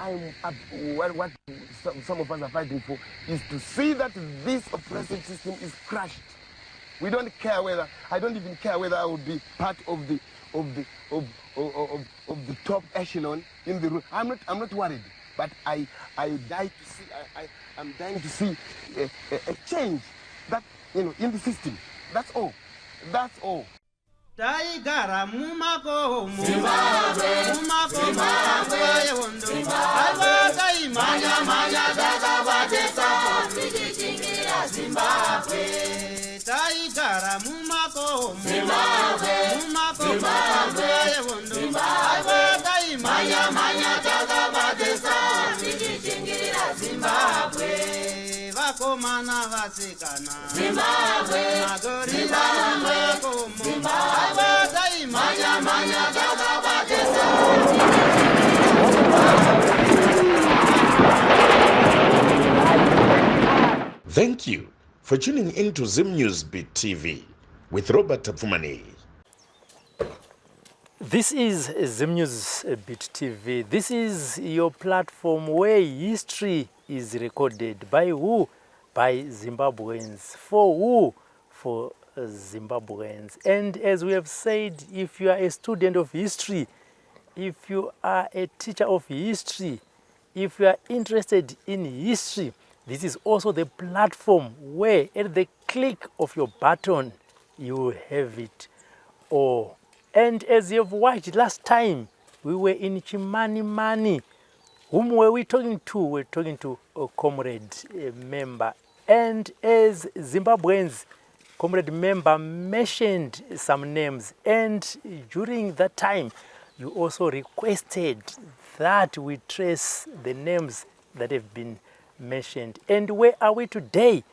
what some of us are fighting for is to see that this oppressive system is crushed. We don't care whether, I don't even care whether I would be part of the top echelon in the room. I'm not worried, but I'm dying to see a change that, in the system. That's all. That's all. Taigara mumako Zimbabwe Zimbabwe manya dakabatesa tichichingira Zimbabwe Taigara mumako Zimbabwe manya dakabatesa tichichingira Zimbabwe vakomana vasikana Zimbabwe magorira makomo Thank you for tuning in to Zim News Beat TV with Robert Tapfumani. This is Zim News Beat TV. This is your platform where history is recorded. By who? By Zimbabweans. For who? For Zimbabweans. And as we have said, if you are a student of history, if you are a teacher of history, if you are interested in history, this is also the platform where at the click of your button you have it all. And as you have watched last time, we were in Chimani Mani. Whom were we talking to? We're talking to a comrade, a member. And as Zimbabweans, comrade member mentioned some names, and during that time you also requested that we trace the names that have been mentioned. And where are we today?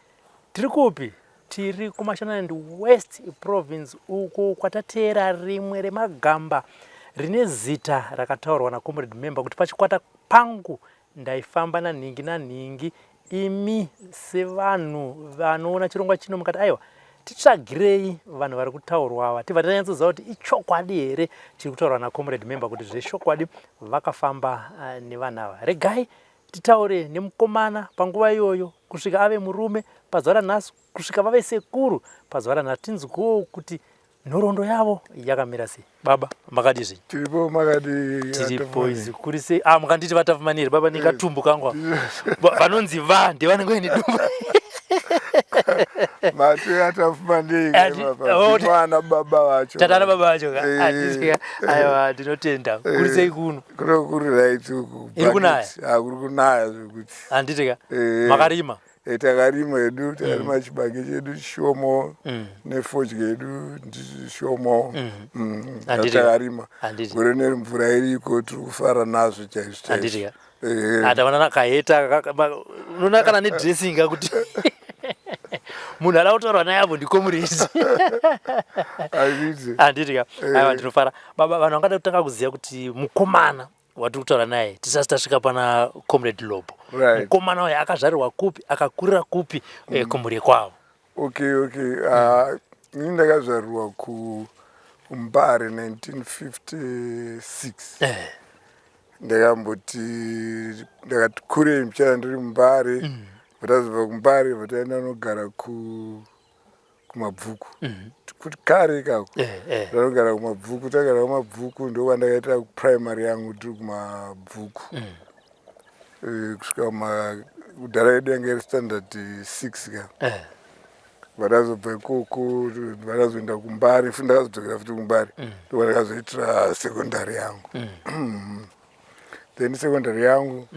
Tirikupi? Tiri kuMashonaland West Province, uko kwatatera rimwe remagamba rine zita rakataurwa na comrade member kuti pachikwata pangu ndaifamba naningi imi sevanhu vanoona chirongwa chino mukati aiwa titsvagirei vanhu vari kutaurwa ava tibva tanyatsoziva kuti ichokwadi here chiri kutaurwa na comrade member kuti zvechokwadi vakafamba nevanhu ava. Regai titaure nemukomana panguva iyoyo kusvika ave murume, pazuva ranhasi kusvika vave sekuru pazuva ranhasi, tinzwewo kuti nhoroondo yavo yakamira sei. Baba makadizve? Tiripo makadi tiripo izikuru sei? Mukanditi Vatafumaniri baba ndikatumbuka vanonzi ndevanenge nedumba matu Vatafumaniri mwana baba vacho tatana baba vacho aiwa ndinotenda kuri sei kuno kuri right uku iri kunaya kuri kunaya zvekuti handitika makarima takarima hedu takarima chibage chedu shomo nefodya yedu shomo takarima gore nemvura iriko tiri kufara nazvo chaizvo handitika ataona kaheta unoona kana nedressinga kuti munhu ari kutaurwa naye apo ndikomurezi handitika aiwa ndinofara baba. Vanhu vangada kutanga kuziva kuti mukomana watiri kutaura naye tisati tasvika pana comrade Lobo, mukomana uyu akazvarirwa kupi, akakurira kupi kumhuri kwavo? ini ndakazvarirwa kuMbare 1956. ndakamboti ndakati kurei mchana ndiri muMbare, vatazobva kuMbare vataenda nogara kumabvuku kuti kare ikako ndanogara kumabvuku. Tagara kumabvuku ndokwandakaita primary yangu tiri kumabvuku kusvika kudhara yedu yanga iri standard 6 ka vatazobva ikoko vatazoenda kuMbare futi ndakazodzokera futi kuMbare ndokwandakazoitira secondary yangu. Then secondary yangu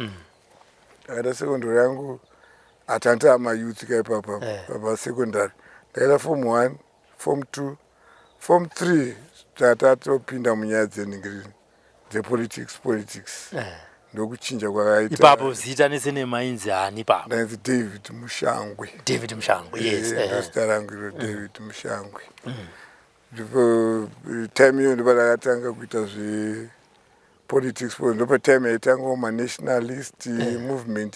ndakaita secondary yangu atanta amayouth kaipapa papa secondary ndakaita form 1 form 2 form 3 tatopinda munyaya dzepolitics ndokuchinja kwakaita ipapo zita nesene mainzi hani papa ndainzi David Mushangwe. Yes, ndozita rangu iro David Mushangwe. ndipo time iyo ndipo ndakatanga kuita zvepolitics ndipo time yaitanga manationalist movement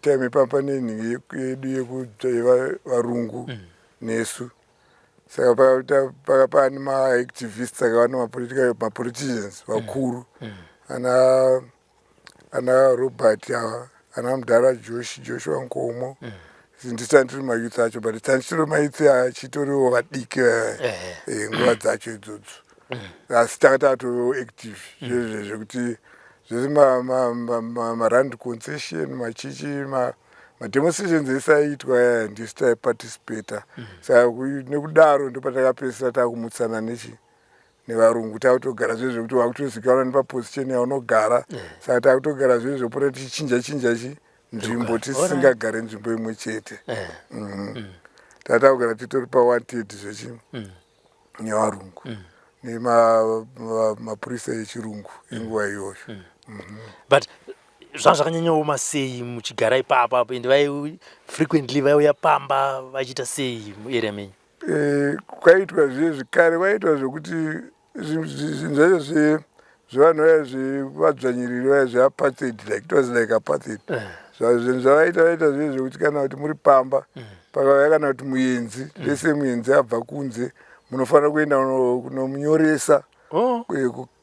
time ipapa nenhingi yedu yevarungu nesu. Saka pakapane maactivists akawanda mapoliticians vakuru ana ana Robert ava ana mudhara Joshua Nkomo ndisati ndiri mayouth acho but tanditori mayouth achitoriwo vadiki nguva dzacho idzodzo asi tanga tatoactive zvekuti zvese marand concession machichi mademonstrations ese aiitwa ndisi taiparticipata saka nekudaro ndopatakapedzisira takumutsana nevarungu takutogara zvezvekuti wakutozikanwa nepaposition yaunogara saka takutogara zvezvopota tichichinja nzvimbo tisingagare nzvimbo imwe chete takugara titori pa1 zvechi nevarungu nemapurisa echirungu inguva iyoyo but zvanga zvakanyanyaoma sei muchigara ipapa ende frequently vaiuya pamba vachiita sei muarea menyu? Kwaitwa zvikare vaitwa zvekuti zvinhu zvacho zvevanhu vaya zvevadzvanyiriri vaya zveapartheid like it was like apartheid zvinhu zvavaita zvekuti kana kuti muri pamba pakauya kana kuti muenzi lese muenzi abva kunze munofanira kuenda kunomunyoresa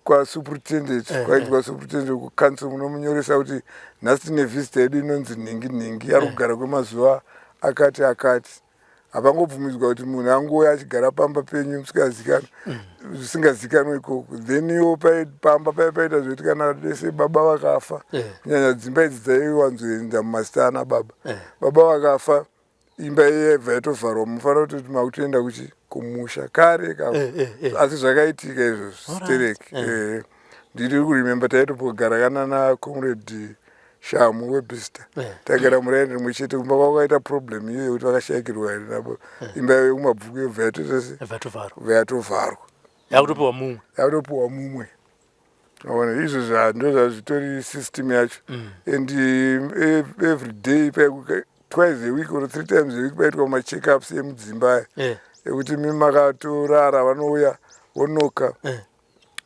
kwasuperintendent kwaitwa superintendent kucouncil munomunyoresa kuti nhasi tine visita yedu inonzi nhingi ari kugara kwemazuva akati hapangobvumidzwa kuti munhu angouya achigara pamba penyu zvisingazikanwa ikoko then iwo pamba paita zvekuti kana lese baba vakafa kunyanya dzimba idzi dzaiwanzoenda mumazita ana baba vakafa imba yebva yatovharwa munofanira kuti makutoenda kumusha kare asi zvakaitika izvozvo stereki ndiri kurememba taitopogara kana nacomrade Shamu webista tagara muraini rimwe chete kumba kwakaita problem iyo yekuti vakashayikirwa napo imba yekumabvuku yobva yatovharwa yakutopiwa mumwe aona izvo ndo zvazvitori system yacho and every day twice a week or 3 times a week paitwa macheckups emudzimba ekuti mimakatorara vanouya vonoka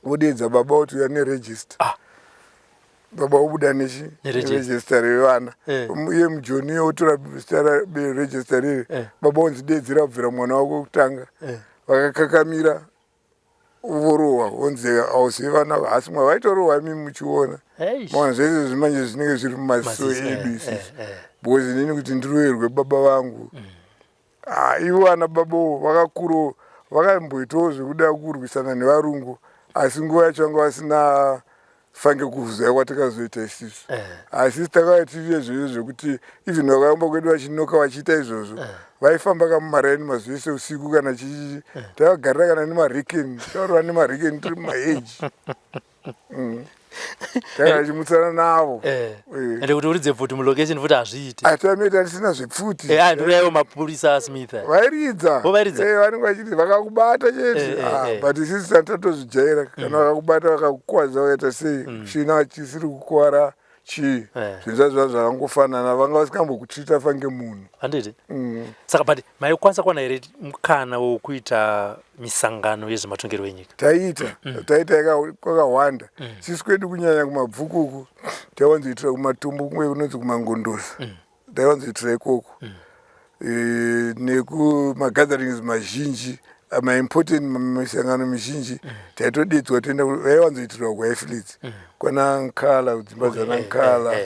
vodedza baba kuti uya neregister baba obuda neregister revana iye mujoni otora zita register riri baba onzidedzera kubvira mwana wako kutanga vakakakamira vorohwa onzi hauzivi vana asi mavaitorohwa mimi muchiona maona zvese zvimanje zvinenge zviri mumaziso edu isisi because inini kuti ndiroherwe baba vangu ivo vana babavo vakakurawo vakamboitawo zvekuda kurwisana nevarungu asi nguva yacho vanga vasina fange kuziva kwatakazoita isisu asi takativiye zvizvo zvekuti even vakamba kwedu vachinoka vachiita izvozvo vaifamba kamumaraini mazuva ese usiku kana chichichi tavagarira kana nemarekeni taurwa nemarekeni tiri mumaheji takachimutsana navo ende kuti uridze pfuti mulocation futi hazviiti atamaita tisina zvepfuti nduraiwo mapurisa asmith vairidza vanenge vachiti vakakubata chete but isisi tatozvijaira kana vakakubata vakakukwadza vakaita sei china chisiri kukwara chii zvinhu zvazvo zvakangofanana vanga vasikambokutrita fange munhu handiti saka but maikwanisa kuwana here mukana wokuita misangano yezvematongerwo enyika taita kwakawanda sisi kwedu kunyanya kumabvukuku taiwanzoitira kumatombo kumwe kunonzi kumangondoza taiwanzoitira ikoko nekumagatherings mazhinji maimportant misangano mizhinji taitodedzwa toenda vaiwanzoitirwa kwaifilidzi kwana Nkala dzimba dzana Nkala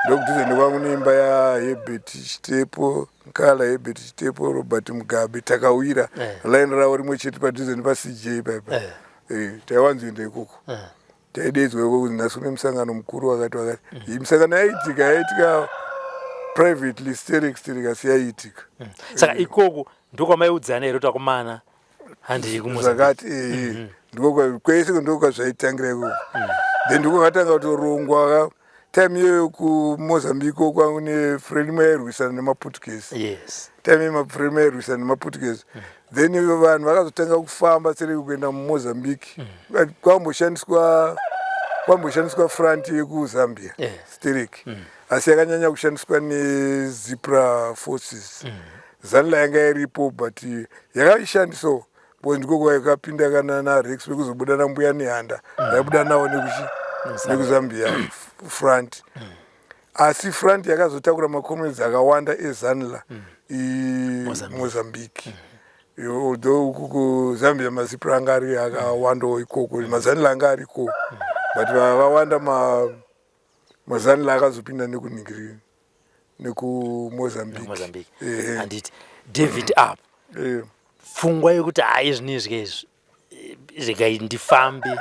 ndokudhuze ndekwangu neimba yaHebert Chitepo Nkala Hebert Chitepo Robert Mugabe takawira line ravo rimwe chete padhuze nepaCJ paipa taiwanzoenda ikoko taidedzwa ikoko nhasi kune musangano mukuru wakati iyi misangano yaitika privately sterek asi yaiitika saka ikoko ndokwamaiudzana here kuti akomana handii kumuzakati ndiko kwese ndokwazvaitangira ikoko then ndiko kwatanga kutorongwa time iyoyo kuMozambique kwangu nefriend imwe yairwisana nemaportuguese time imafriend imwe yairwisana nemaportuguese then ivo vanhu vakazotanga kufamba sereki kuenda muMozambique kwamboshandiswa front yekuzambia stereki asi yakanyanya kushandiswa nezipra forces zanla yanga iripo but yakaishandisawo because ndiko kwakapinda kana narex vekuzobuda nambuya nehanda vaibuda navo nekuzambia front asi front yakazotakura makomrades akawanda ezanla Mozambique although kuzambia mazipra anga ari akawandawo ikoko mazanla anga ariko but vakawanda mazani la akazopinda nekuningiri nekumozambique handiti David up pfungwa yekuti hai zvinezvi izvi regai ndifambe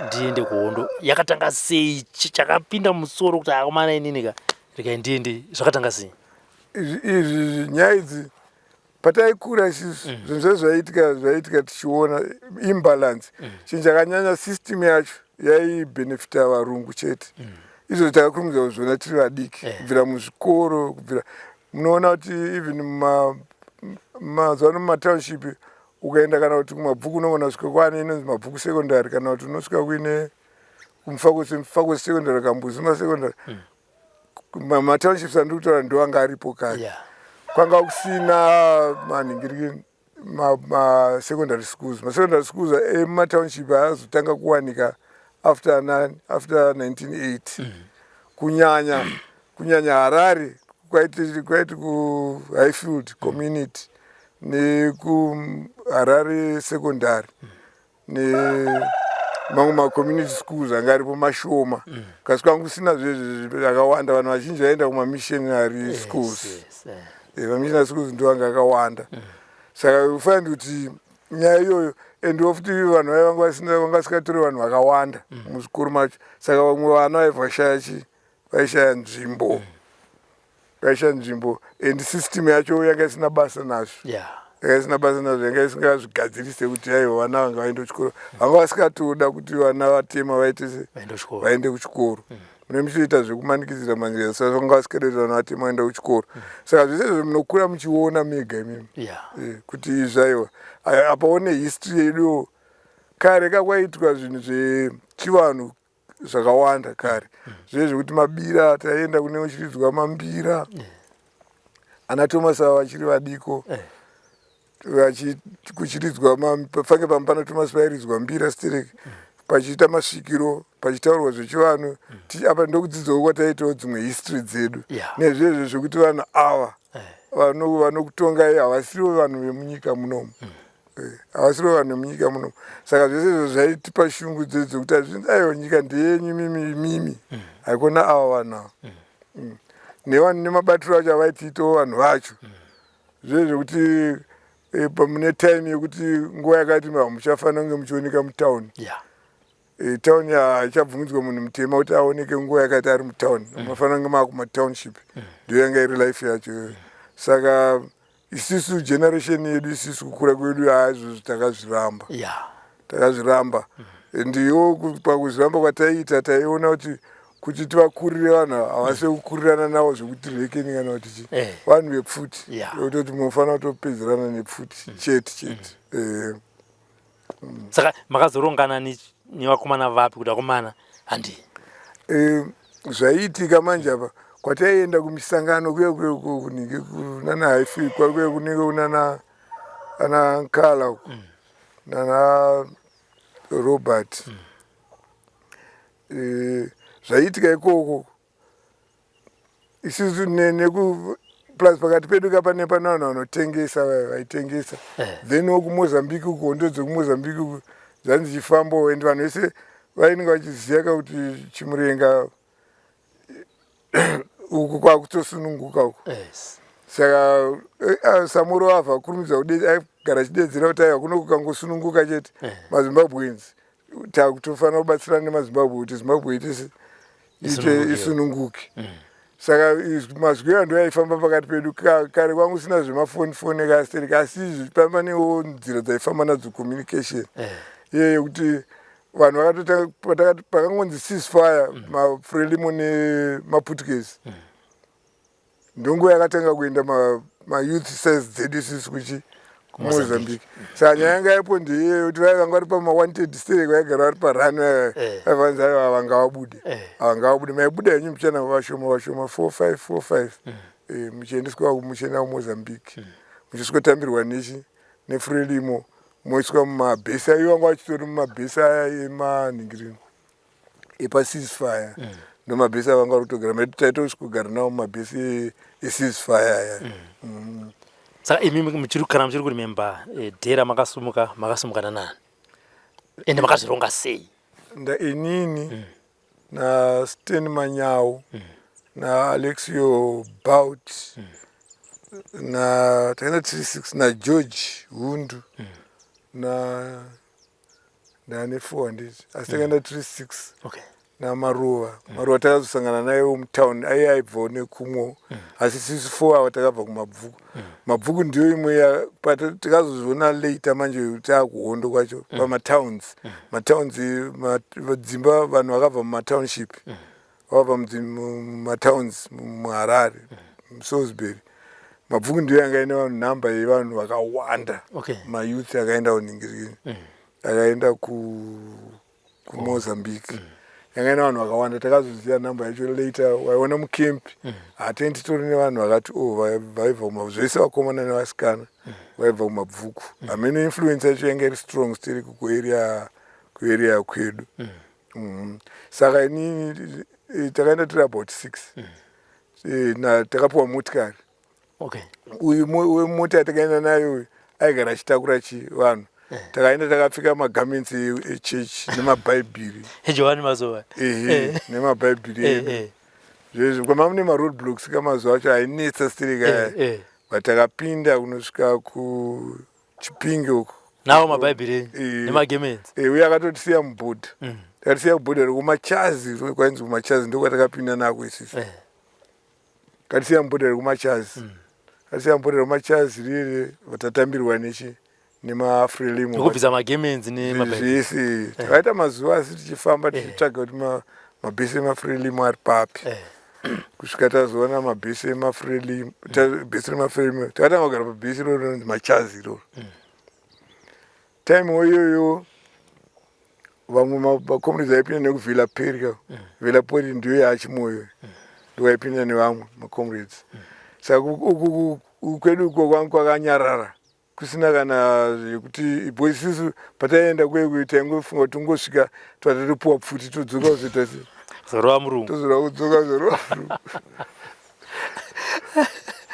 ndiende kuhondo yakatanga sei chakapinda musoro kuti akomana inini ka regai ndiende zvakatanga sei izvi nyaya idzi pataikura isusu zvinhu zvaitika tichiona imbalance chinhu chakanyanya system yacho yaibhenefita varungu chete izvo takakurumidza kuzviona tiri vadiki kubvira muzvikoro kubvira munoona kuti even mazano mumatownship ukaenda kana kuti kumabhuku unogona kusvika kwane inonzi mabhuku sekondari kana kuti unosvika kuine kumufako sekondari kambuzima sekondari matownships andiri kutaura ndoanga aripo kare kwanga kusina manhingiriki masecondary schools masecondary schools emumatownship aazotanga kuwanika after 1980 kunyanya Harare kwaiti kuHighfield community nekuHarare secondary nemamwe macommunity schools anga aripo mashoma kasi kwanga kusina zvezvo akawanda vanhu vazhinji vaenda kumamissionary schools vamissionary schools ndo anga akawanda saka ufanira kuti nyaya iyoyo endiwo futi vanhu vangasingatori vanhu vakawanda muzvikoro macho saka vamwe vana vaishaya nzvimbo and system yacho yanga isina basa nazvo yanga isingazvigadzirise kuti aiwa vana vanga vaende kuchikoro vanga vasikatoda kuti vana vatema vaende kuchikoro mune muchitoita zvekumanikidzira manjira saka vanga vasikatoda vana vatema vaende kuchikoro saka zvese izvo munokura muchiona mega imimi kuti izvaiwa apaone history yedu kare kakwaitwa zvinhu zvechivanhu zvakawanda kare zvezvekuti mabira taienda kune uchiridzwa mambira ana Thomas vachiri vadiko kuchiridzwa fange pamupana Thomas vairidzwa mbira stereki pachiita masvikiro pachitaurwa zvechivanhu apa ndokudzidzao kwataitawo dzimwe history dzedu nezvezvo zvekuti vanhu ava vanokutonga havasiriwo vanhu vemunyika munomu havasiriwo vanhu vemunyika munomu saka zvese izvo zvaitipa shungu dzekuti aiwa nyika ndeyenyu mimi haikona ava vanhu ava nevanhu nemabatiro acho avaitiitawo vanhu vacho zvezvekuti mune time yekuti nguva yakati muchafanira kunge muchioneka mutauni tauni haichabvumidzwa munhu mutema kuti aoneke nguva yakati ari mutauni mafanira kunge makumatownship ndo yanga iri life yacho saka isusu generation yedu isusu kukura kwedu haizvozvo takazviramba ndiyo pakuzviramba kwataiita taiona kuti tivakurire vanhu havasi kukurirana navo zvekuti rekeni kana kuti vanhu vepfuti kutoti munofanira kutopedzerana nepfuti chete saka makazorongana nevakomana vapi kuti vakomana handi zvaiitika manje apa kwataienda kumisangano kuye kunenge kunana Highfield kwakuye kunenge kunana ana Nkala uko nana Robert zvaiitika ikoko isusu plus pakati pedu kapane pano vanhu vanotengesa vaitengesa then wokumozambique uko ndo dzekumozambique uko zvanzi chifambo and vanhu vese vainenge vachiziva kuti chimurenga uku kwakutosununguka uko saka Samuro abva kurumidza aigara achidedzera kuti aiwa kuno kukangosununguka chete mazimbabwenzi takutofanira kubatsirana nemazimbabwe kuti zimbabwe ite isununguke saka mazwiro ndo yaifamba pakati pedu kare kwangu sina zvemafoni ekastereki asi izvi pamanewo nzira dzaifamba nadzo communication yekuti vanhu vakatotanga pakangonzi ceasefire maFrelimo nemaPutukezi ndongo yakatanga kuenda mayouth cells dzedu isusu kuMozambique saka nyaya yanga ipo ndeye kuti vanga vari pama-wanted stereki vaigara vari parani vaivanzi aiwa havangavabude maibuda yenyu muchana vashoma 4-5 muchiendeswa muchienda kuMozambique muchiswotambirwa neFrelimo moiswa mumabhesi aiyo vanga vachitori mumabhesi aya emanhingirini epaceasefire ndomabhesi avanga vari kutogara maiti taitosvikogara navo mumabhesi eceasefire aya saka imi muchiri kurimemba dhera makasumuka nanani ende makazvironga sei inini na Sten Manyau na Alexio Bout na takaenda 36 na George Hundu na ndane 4 handiti asi takaenda 36 Okay. na Maruva takazosangana naye mutown aibvawo nekumwo asi sisi 4 awa takabva kumabvuku mabvuku ndiyo imwe tikazozviona later manje taakuhondo kwacho pamatowns matowns dzimba vanhu vakabva mumatownship vakabva mumatowns muHarare muSalisbury mabvuku ndiyo yanga ine vanhu nhamba yevanhu vakawanda mayouth akaenda kuningirikini akaenda kuMozambique yanga ine vanhu vakawanda takazoziva nhamba yacho later waiona mukempi hatendi tori nevanhu vakati vaibva kumabvuku zvese vakomana nevasikana vaibva kumabvuku hamene influence yacho yanga iri strong stiri kuarea kwedu saka inini takaenda tiri about 6 takapiwa motikari uyu mota yatakaenda nayo aigara achitakura vanhu takaenda takapfeka magaments echechi nemabhaibhiri Johani Mazoa nemabhaibhiri zvezvo kwama mune maroadblocks kamazuva acho hainetsa stirika but takapinda kunosvika kuchipinge uko nawo mabhaibhiri nemagaments uye akatotisiya mubhodha takatisiya mubhodha rekumachazi kwainzi kumachazi ndokwatakapinda nako isisi katisiya mubhodha rekumachazi katisiya mubhodha rekumachazi riri vatatambirwa nemafrelimo kubvisa magaments nemabhaibhiri takaita mazuva asi tichifamba tichitsvaga kuti mabhesi emafrelimo ari papi kusvika tazoona mabhesi emafrelimo bhesi remafrelimo takatanga kugara pabhesi iroro machazi iroro time iyoyo vamwe macomrades aipinda nekuvhila peri vhila peri ndiyo yaachimoyo ndoaipinda nevamwe macomrades saka uku kwedu uko kwangu kwakanyarara kusina kana zvekuti ipo isusu pataienda kwekwe taingofunga kuti tongosvika twatatopuwa pfuti todzoka kuzoita zorova murungu tozora kudzoka zorova murungu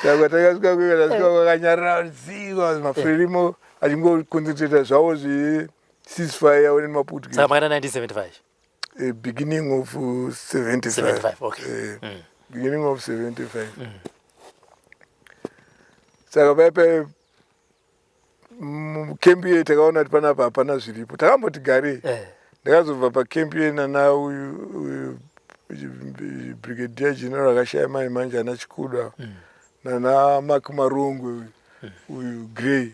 saka takasvika kwekwe tasvika kwakanyarara dzika mafrelimo achingoconcentrata zvavo zve-ceasefire yawo nemaportuguese saka makaenda 1975 beginning of 75 beginning of 75 saka paipai mukempi iye takaona kuti panapa hapana zviripo takamboti garei ndakazobva pakempi iyena nauyu brigadier general akashaya mai manje ana chikuda nana Mark Marongwe uyu Grey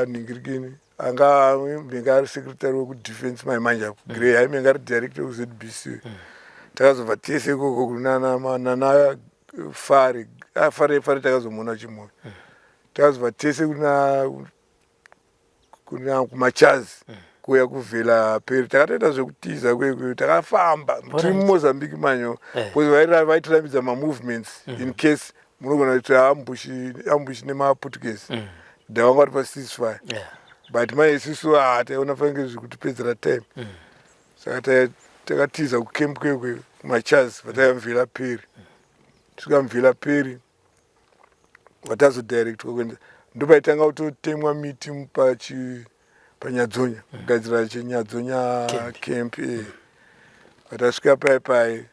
ningirikini anga ari secretary wekudefense mai manje Grey aimenge ari director wezbc takazobva tese ikoko kunana Fare takazomona chimwe takazobva tese kuna kumachazi kuya kuvhela peri takatoita zvekutiza kwekwe takafamba tiri muMozambique manyo vaitirambidza mamovements in case munogona kuita ambush nemaportuguese ndavanga vari paceasefire but manje isusu taiona fange zvekutipedzera time saka takatiza kukemp kwekwe kumachazi vatayamvhela peri tikamvhela peri vatazodirectwa kuenda ndopaitanga kutotemwa miti panyadzonya kugadzira chenyadzonya camp vatasvika paipai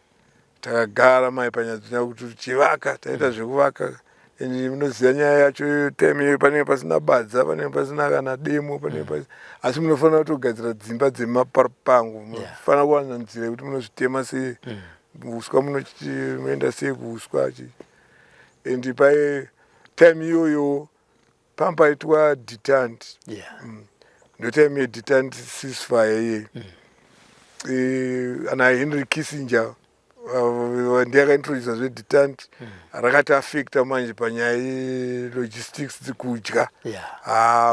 takagara mai panyadzonya kuti chivaka taita zvekuvaka munoziva nyaya yacho time panenge pasina badza panenge pasina kana demo asi munofanira kutogadzira dzimba dzemapango munofanira kuwana nzira yekuti munozvitema sei uswa munoenda sei kuuswa and pai time iyoyo pampaitwa detant ndotime yedetant ceasefire iye ana Henry Kissinger ndiyakaintrodusa zvedetant rakati affecta manje panyaya yelogistics dzekudya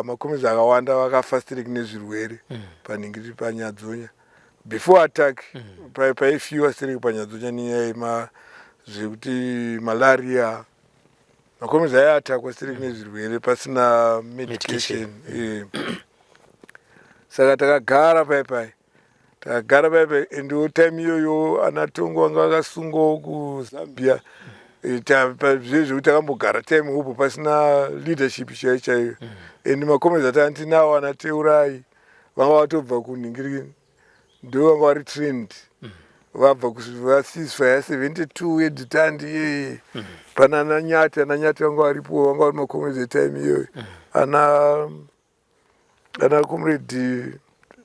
makomezi akawanda vakafastire kune zvirwere paningiri panyadzonya before attack paifiwa stiriki panyadzonya nenyaya zvekuti malaria makomezi aiatakwa stiriki nezvirwere pasina medication saka takagara paipai endo time iyoyo anatongo vanga vakasungwawo kuZambia zvezvekuti takambogara time upo pasina leadership chaiyo and makomezi atandinawo anateurai vanga vatobva kuningirikini ndo vanga vari trained vabva kusivasiswa 72 yedhitandi yeye pana ananyati vanga varipo vanga vari makomrades etime iyoyo ana comrade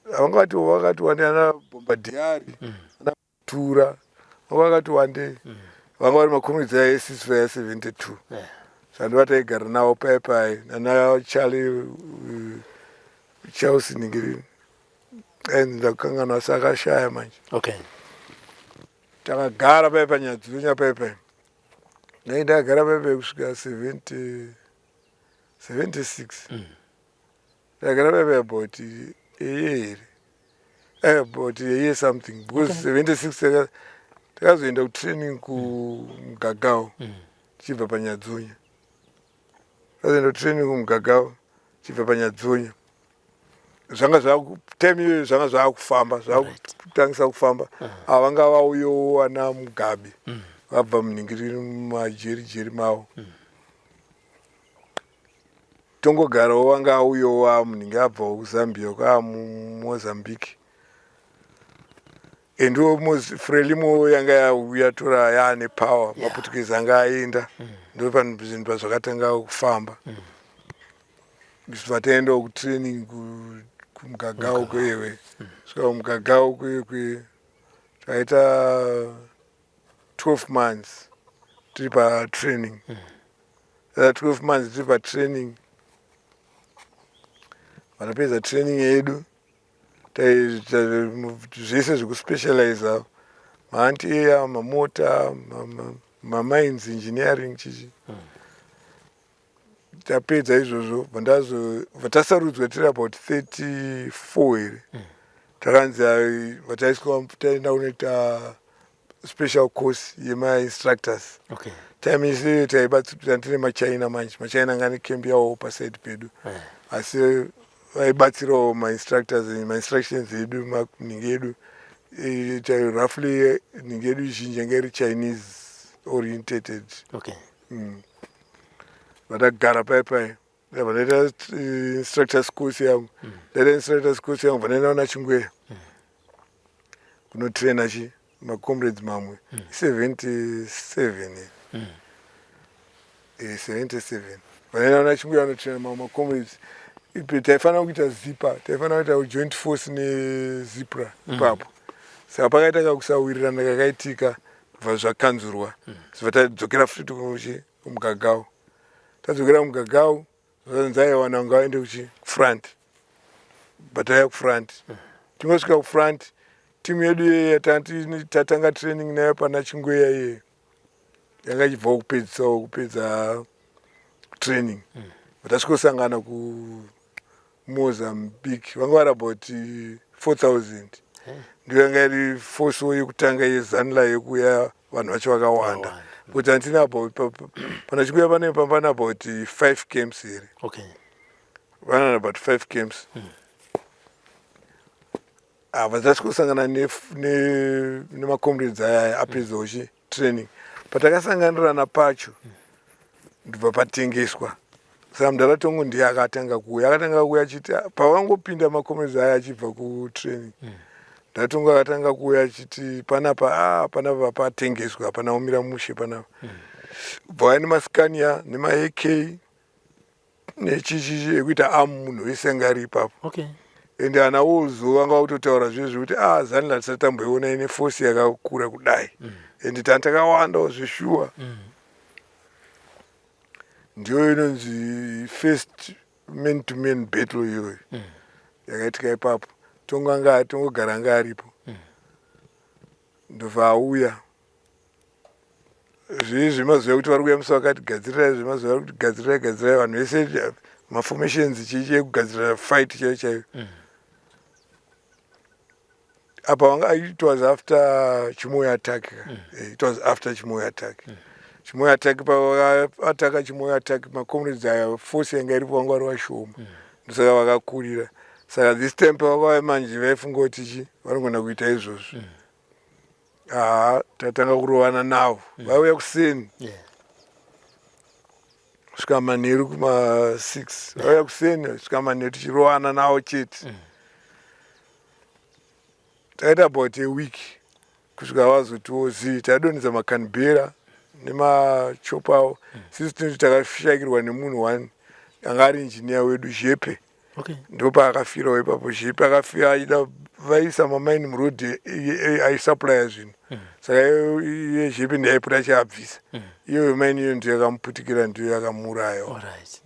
vakati wande ana bombadiari ana tura vakati wande vanga vari makomrades aisiswa 72 sandova taigara navo paipai nana Charles Ningiri ndakanganwa sakashaya manje takagara paipai Nyadzunya paipai ndagara paipai kusvika 76 ndagara paipai about a year something because 76 takazoenda kutraining kumugagao tichibva paNyadzunya takazoenda kutraining kumugagao tichibva paNyadzunya time iyoyo zvanga zvakufamba zvakutangisa kufamba vanga vauyowo ana Mugabe vabva Muningiri mumajerijeri mavo tongogarawo vanga auyowo Muningiri abvawo kuZambia kwaMozambique endo Frelimo yanga yauya tora yaane power maputukezi anga aenda ndo zvinhu pazvakatanga kufamba vataenda kutraining kumugagao kwewe svika kumugagao kwe taita 12 months tiri patraining 12 months tiri patraining vanapedza training yedu zvese zvekuspecializa maanti-air mamota mamines engineering chichi tapedza izvozvo vatasarudzwa tiri about 34 here takanzi vataiswa taenda kunoita special course yemainstructors time iseyo taibatsira tine machina manje machina anga nekembi yawo paside pedu asi vaibatsirawo mainstructions edu maningi edu roughly ningi edu zhinji anga iri Chinese orientated vatagara paipai vanaita instructors course yangu ndaita instructors course yangu vanaenda kuna Chingweya kunotraina macomrades mamwe 77 77 vanaenda kuna Chingweya vanotraina mamwe macomrades taifanira kuita zipa taifanira kuita joint force nezipra ipapo saka pakaitanga kusawirirana kakaitika kubva zvakanzurwa saka tadzokera futi kumugagao tadzokera kumugagao zvanzaiwana vanga vaende kufront bataya kufront tingosvika kufront timu yedu yeye tatanga training nayo pana Chingweya iyeyo yanga ichibvawo kupedza training vatasvikosangana kuMozambique vanga vari about 4000 ndiyo yanga iri force yekutanga yeZanla yekuya vanhu vacho vakawanda but hantina pana Chingweya pane pambana about 5 camps here vanana about 5 camps vatasvikosangana nemacomrades aya apedzawo training patakasanganirana pacho ndibva patengeswa saka mudharatongo ndiye akatanga kuuya achiti pavangopinda macomrades aya achibva kutraining mudharatongo akatanga kuuya achiti panapa patengeswa hapana umira mushe panapa kubva vaya nemascania nema-AK nechichichi ekuita munhu wese anga ari ipapo ende ana Wolzo vanga kutotaura zvezvo kuti Zanla tisati tamboiona ine force yakakura kudai ende takawanda zveshuwa ndiyo inonzi first man to man battle iyoyo yakaitika ipapo tongogara anga aripo ndobva auya zvemazuva kuti vari kuya musi vakati gadzirai zvemazuva vari kuti gadzirai vanhu vese maformations chichi ekugadzirira fight chaiyo chaiyo apa vanga it was after Chimoyo attack it was after Chimoyo attack Chimoyo attack pavakataka Chimoyo attack macomrades aya force yanga iripo vanga vari vashoma ndosaka vakakurira saka this time pavakauya manje vaifunga kuti vanogona kuita izvozvo tatanga kurovana navo vauya kuseni kusvika manheru kuma6 vauya kuseni kusvika manheru tichirovana navo chete takaita about a week kusvika vazoti tadonhedza makanbera nemachopawo sisi tinoti takashakirwa nemunhu 1 anga ari injiniya wedu Jepe. Ndopa akafirawo ipapo. Jepe akafira aida vaisa mamaini murodhi aisupplya zvinhu saka iye Jepe ndiye aipota achiabvisa. Iyo maini iyo ndiyo yakamuputikira, ndiyo yakamuuraya.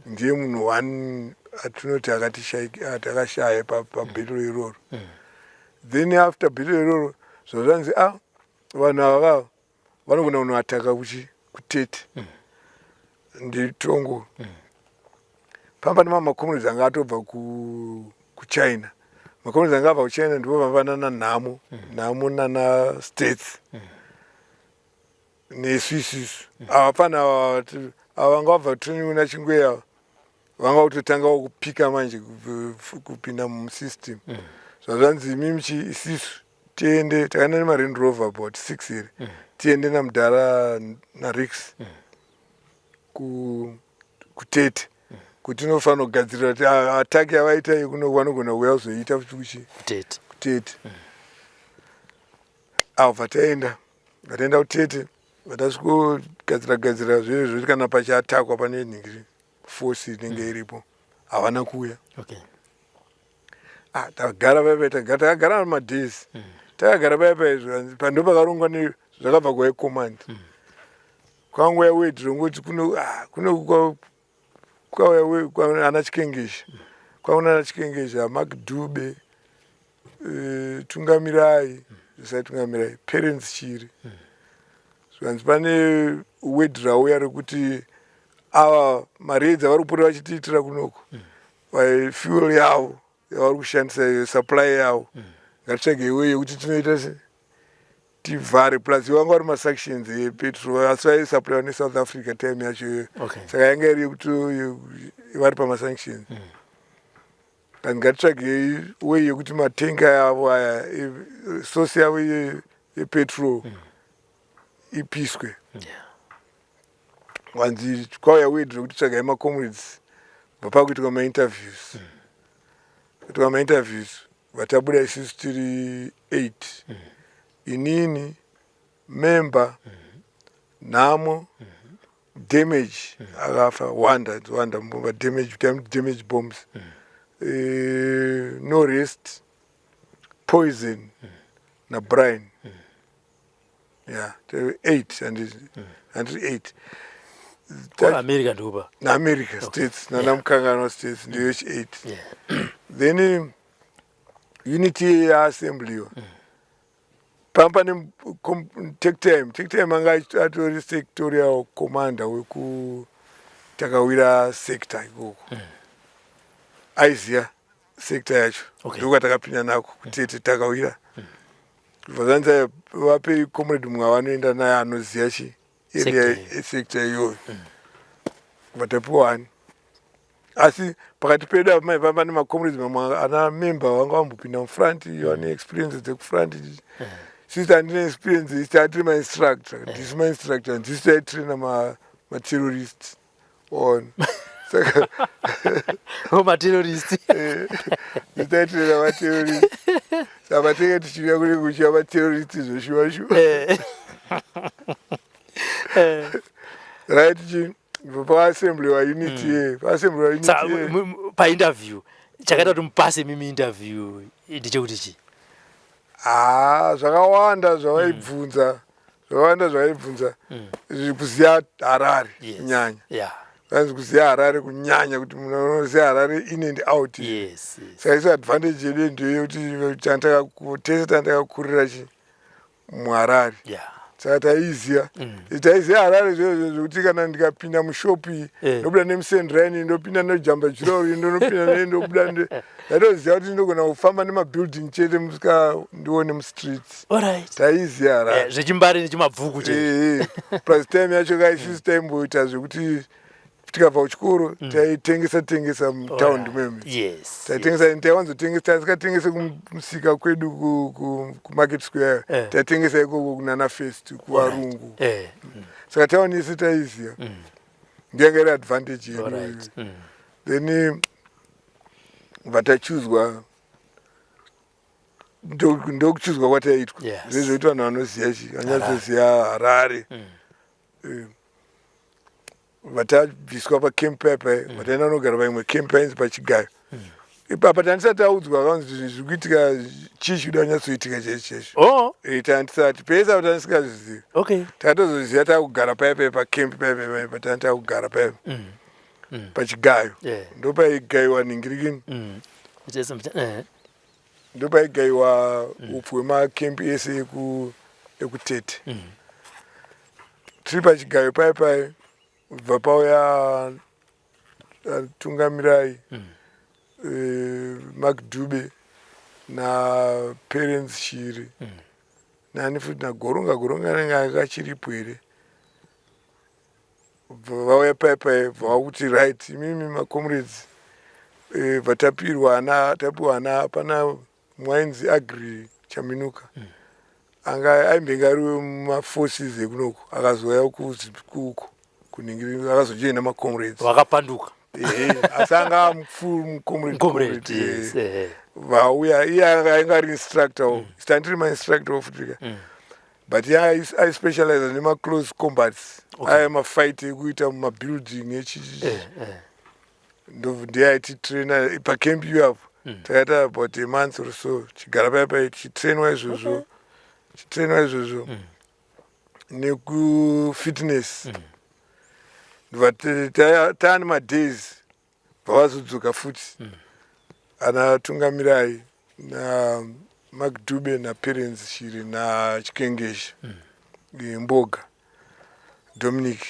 Ndiye munhu 1 atinoti akashaya pabhero iroro. Then after bhero iroro zvozvanzi vanhu ava vanogona kunoataka kutete nditongo. Pamba makomrades anga atobva kuchina. Makomrades anga abva kuchina ndipo vavanana nhamo nana states neswisisu. Avafana vanga vabva training una chingweya vanga kutotangawo kupika manje kupinda musystem. Zvazvanzi mimichi isisu tiende takaenda nemaRand Rover about 6 here. Tiende namudhara naRex kutete kuti tinofanira kugadzirira kuti ataki yavaita vanogona kuuya kuzoita kutete. Bva taenda kutete vatasvikogadzira zvezvo kana pachiatakwa pane nhingiri force inenge iripo havana kuuya. Takagara takagara madhays. Takagara paipai pando pakarongwa zvakabva kuhigh command. Kwangouya wedhi rongoti kwauya ana Chikengesha. Kwauna ana Chikengesha, Mark Dube, Tungamirai, Tungamirai, Parents Chiri. Zvanzi pane wedhi rauya rekuti ava maraids avari kupota vachitiitira kunoko. Fuel yavo yavari kushandisa supply yavo. Ngatitsvage way yekuti tinoita tivhare plus vanga vari masanctions epetrol asi vaisupplyiwa neSouth Africa time yacho. Saka yanga iri yekuti vari pamasanctions. Kandi ngatitsvage way yekuti matenga yavo aya source yavo yepetrol ipiswe. Wanzi kwauya wedhi rekuti tsvagai macomrades vapakuitwa mainterviews. Kuitwa mainterviews vatabuda isusu tiri 8. Inini, member, Namo, damage, akafa, wanda mbomba, damage bombs. No rest, poison, na brine. Yeah, 8 and 8. America ndoba. Na America states, na namkangano states, ndiyo 8. Then unity assembly. Pamba ni take time anga atori sectorial commander weku takawira sector ikoko. Aizia sector yacho. Ndoka takapinda nako kutete takawira. Vazanza vape comrade mumwe vanoenda naye anoziya area sector iyoyo. Vatapuwa asi pakati pedu apa maipamba nemacomrades mamwe ana member vanga vambopinda mufront vane experience dzekufront. Sisi handine experience isi atiri mainstructor. Ndisi mainstructor ndisi taitraina materrorists on. Saka materrorists. Ndisi taitraina materrorists. Saka patenge tichiuya kuri kuchiva materrorists zvoshuva. Right chi paassembly wa unity paassembly wa unity painterview chakaita kuti mupase mimi interview ndichekuti chi zvakawanda zvavaibvunza kuziya Harare kunyanya. Vanzi kuziya Harare kunyanya kuti munhu unoziya Harare in and out. Saka isi advantage yedu ndeyekuti tese tandakakurira muHarare. Saka taiziya Harare zvekuti kana ndikapinda mushopi ndobuda nemusendiraini ndopinda nejamba jirori ndopinda ndobuda ndatoziva kuti ndogona kufamba nemabuilding chete ndione mustreets. Taiziya Harare zvechimbari nechimabvuku chete. Plus time yacho kaisisi taimboita zvekuti tikabva kuchikoro taitengesa mutown meme. Taisakatengesa kumusika kwedu kumarket square. Taitengesa ikoko kunana first kuvarungu. Saka town isi taiziya. Ndiyanga iri advantage yedu. Then vatachuzwa ndokuchizwa kwataitwa zvezvoitwa vanhu vanoziva chi vanyazoziva Harare vatabviswa pacamp paipa vataenda vanogara paimwe campaigns pachigayo ipapa tandisati audzwa kanzi zviri kuitika chii chikuda kunyatsoitika chaizvo tandisati pesa kuti tandisingazizivi takatozoziva takugara paipa pacamp paipa tanga takugara paipa pachigayo ndopaigayiwa ningirikini ndopaigayiwa upfu hwemacamp ese ekutete tiri pachigayo paipai kubva pauya tungamirai Makdube na parents Shiri nani futi na goronga anenge akachiripo here vauya paipai vakuti right imimi macomrades vatapirwa ana pana mwainzi Agri Chaminuka anga aimbenge ari mumaforces ekunoko akazouya uko kuningirira akazojoina macomrades wakapanduka asanga mucomrade vauya iye ainge ari instructor standiri mainstructor ofutika but iye aispecialize nemaclose combats aya mafight ekuita mumabuilding echichi ndiye aititraina pacamp ipapo takaita about a month or so chigara paipa chitrainwa izvozvo nekufitness taane madays vavazodzoka futi ana tungamirai na Makdube na parents Shiri na Chikengesha Mboga Dominic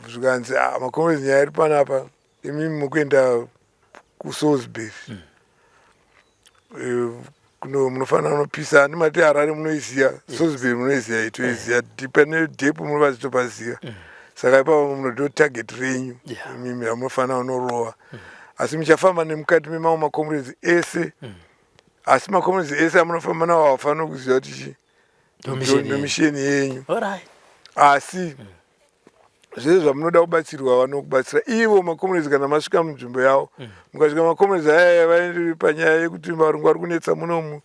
zvikanzi macomrades nyaya iri panapa imimi mukuenda kuSalisbury munofanira kunopisa ndimati Harare munoiziva Salisbury munoiziva itoiziva pane depo munova zitopaziva saka ipapo munodo target renyu imimi ramunofanira kunorowa asi muchafamba nemukati memamwe macomrades ese asi macomrades ese amunofamba nawo havafanira kuziva kuti nomisheni yenyu asi zvese zvamunoda kubatsirwa vanokubatsira ivo macomrades kana masvika munzvimbo yavo mukasvika macomrades aya vairi panyaya yekuti varungu vari kunetsa munomu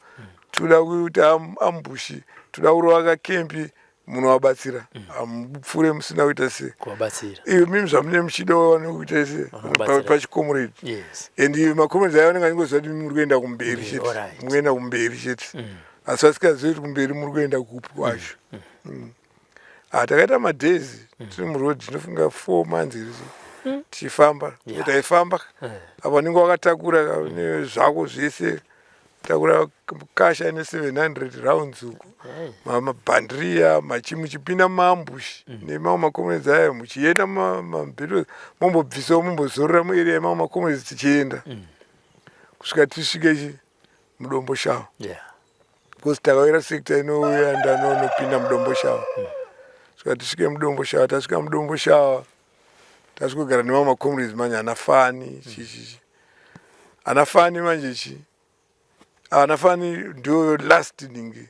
toda kuita ambushi toda kurova kakempi munovabatsira hamupfuure musina kuita se iyo mimi zvamune muchidawo nekuita se pachicomrade and macomrades aya vanenge vaningoziva kuti muri kuenda kumberi chete mukuenda kumberi chete asi vasingazivi kuti kumberi muri kuenda kupi kwacho takaita madays tiri muroad ndinofunga 4 months iri tichifamba taifamba apa vanenge vakatakura zvako zvese takura kasha ine 700 rounds uku mabhandiriya muchipinda mumaambushi nemamwe macomrades aya muchienda mumabhero mombobvisawo mombozorora muarea yemamwe macomrades tichienda kusvika tisvike mudombo shawa because takawira sekta inouya ndanonopinda mudombo shawa saka tisvike mudombo shawa tasvika mudombo shawa tasvikogara nemamwe macomrades manje anafani chichichi anafani manje anafani ndio last ningi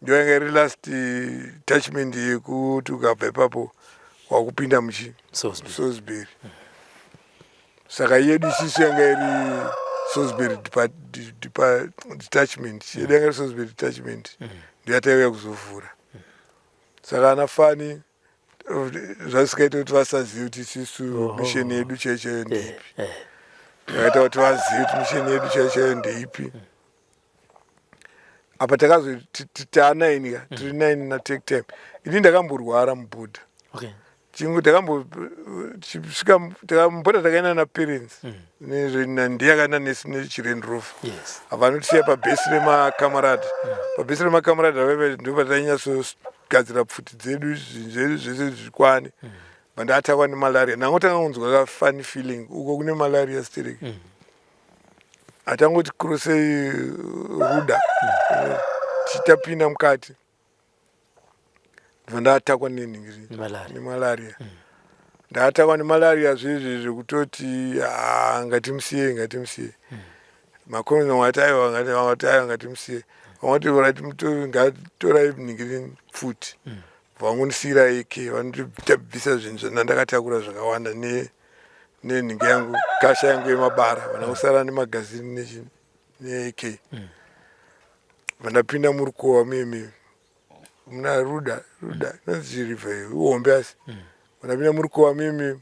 ndio yanga iri last attachment yekuti ukabva ipapo wakupinda muchi Salisbury saka yedu isisu yanga iri Salisbury detachment yedu yanga iri Salisbury detachment ndio yataiuya kuzovhura saka anafani zvasikaita kuti vasazive kuti isisu misheni yedu chaichayo ndeipi yakaita kuti vazive kuti misheni yedu chaichayo ndeipi apa takazoti taanaini tiri 9 na take time ini ndakamborwara mubhodha chingu takambota takaenda naparents ndiyakaenda nechirend rof avanotisiya pabhesi remakamarada pabhesi remakamarada ndo patanyatsogadzira pfuti dzedu zvese zvikwane vandatakwa nemalaria nango tangaunzwa kafani feeling uko kune malaria stereki atangoti krosei ruda tichitapinda mukati ndatakwa nemalaria ndatakwa nemalaria zvezve zvekutoti ngatimusiye makomeni wangati ngatimusiye vangoti ngatorai ningiri pfuti vangonisiyira eke vanotabvisa zvinhu zvandakatakura zvakawanda nenhingi yangu kasha yangu yemabara vana kusara nemagazini neak vandapinda murukova mimi muna ruda nozirive uombe asi vandapinda murukova mimi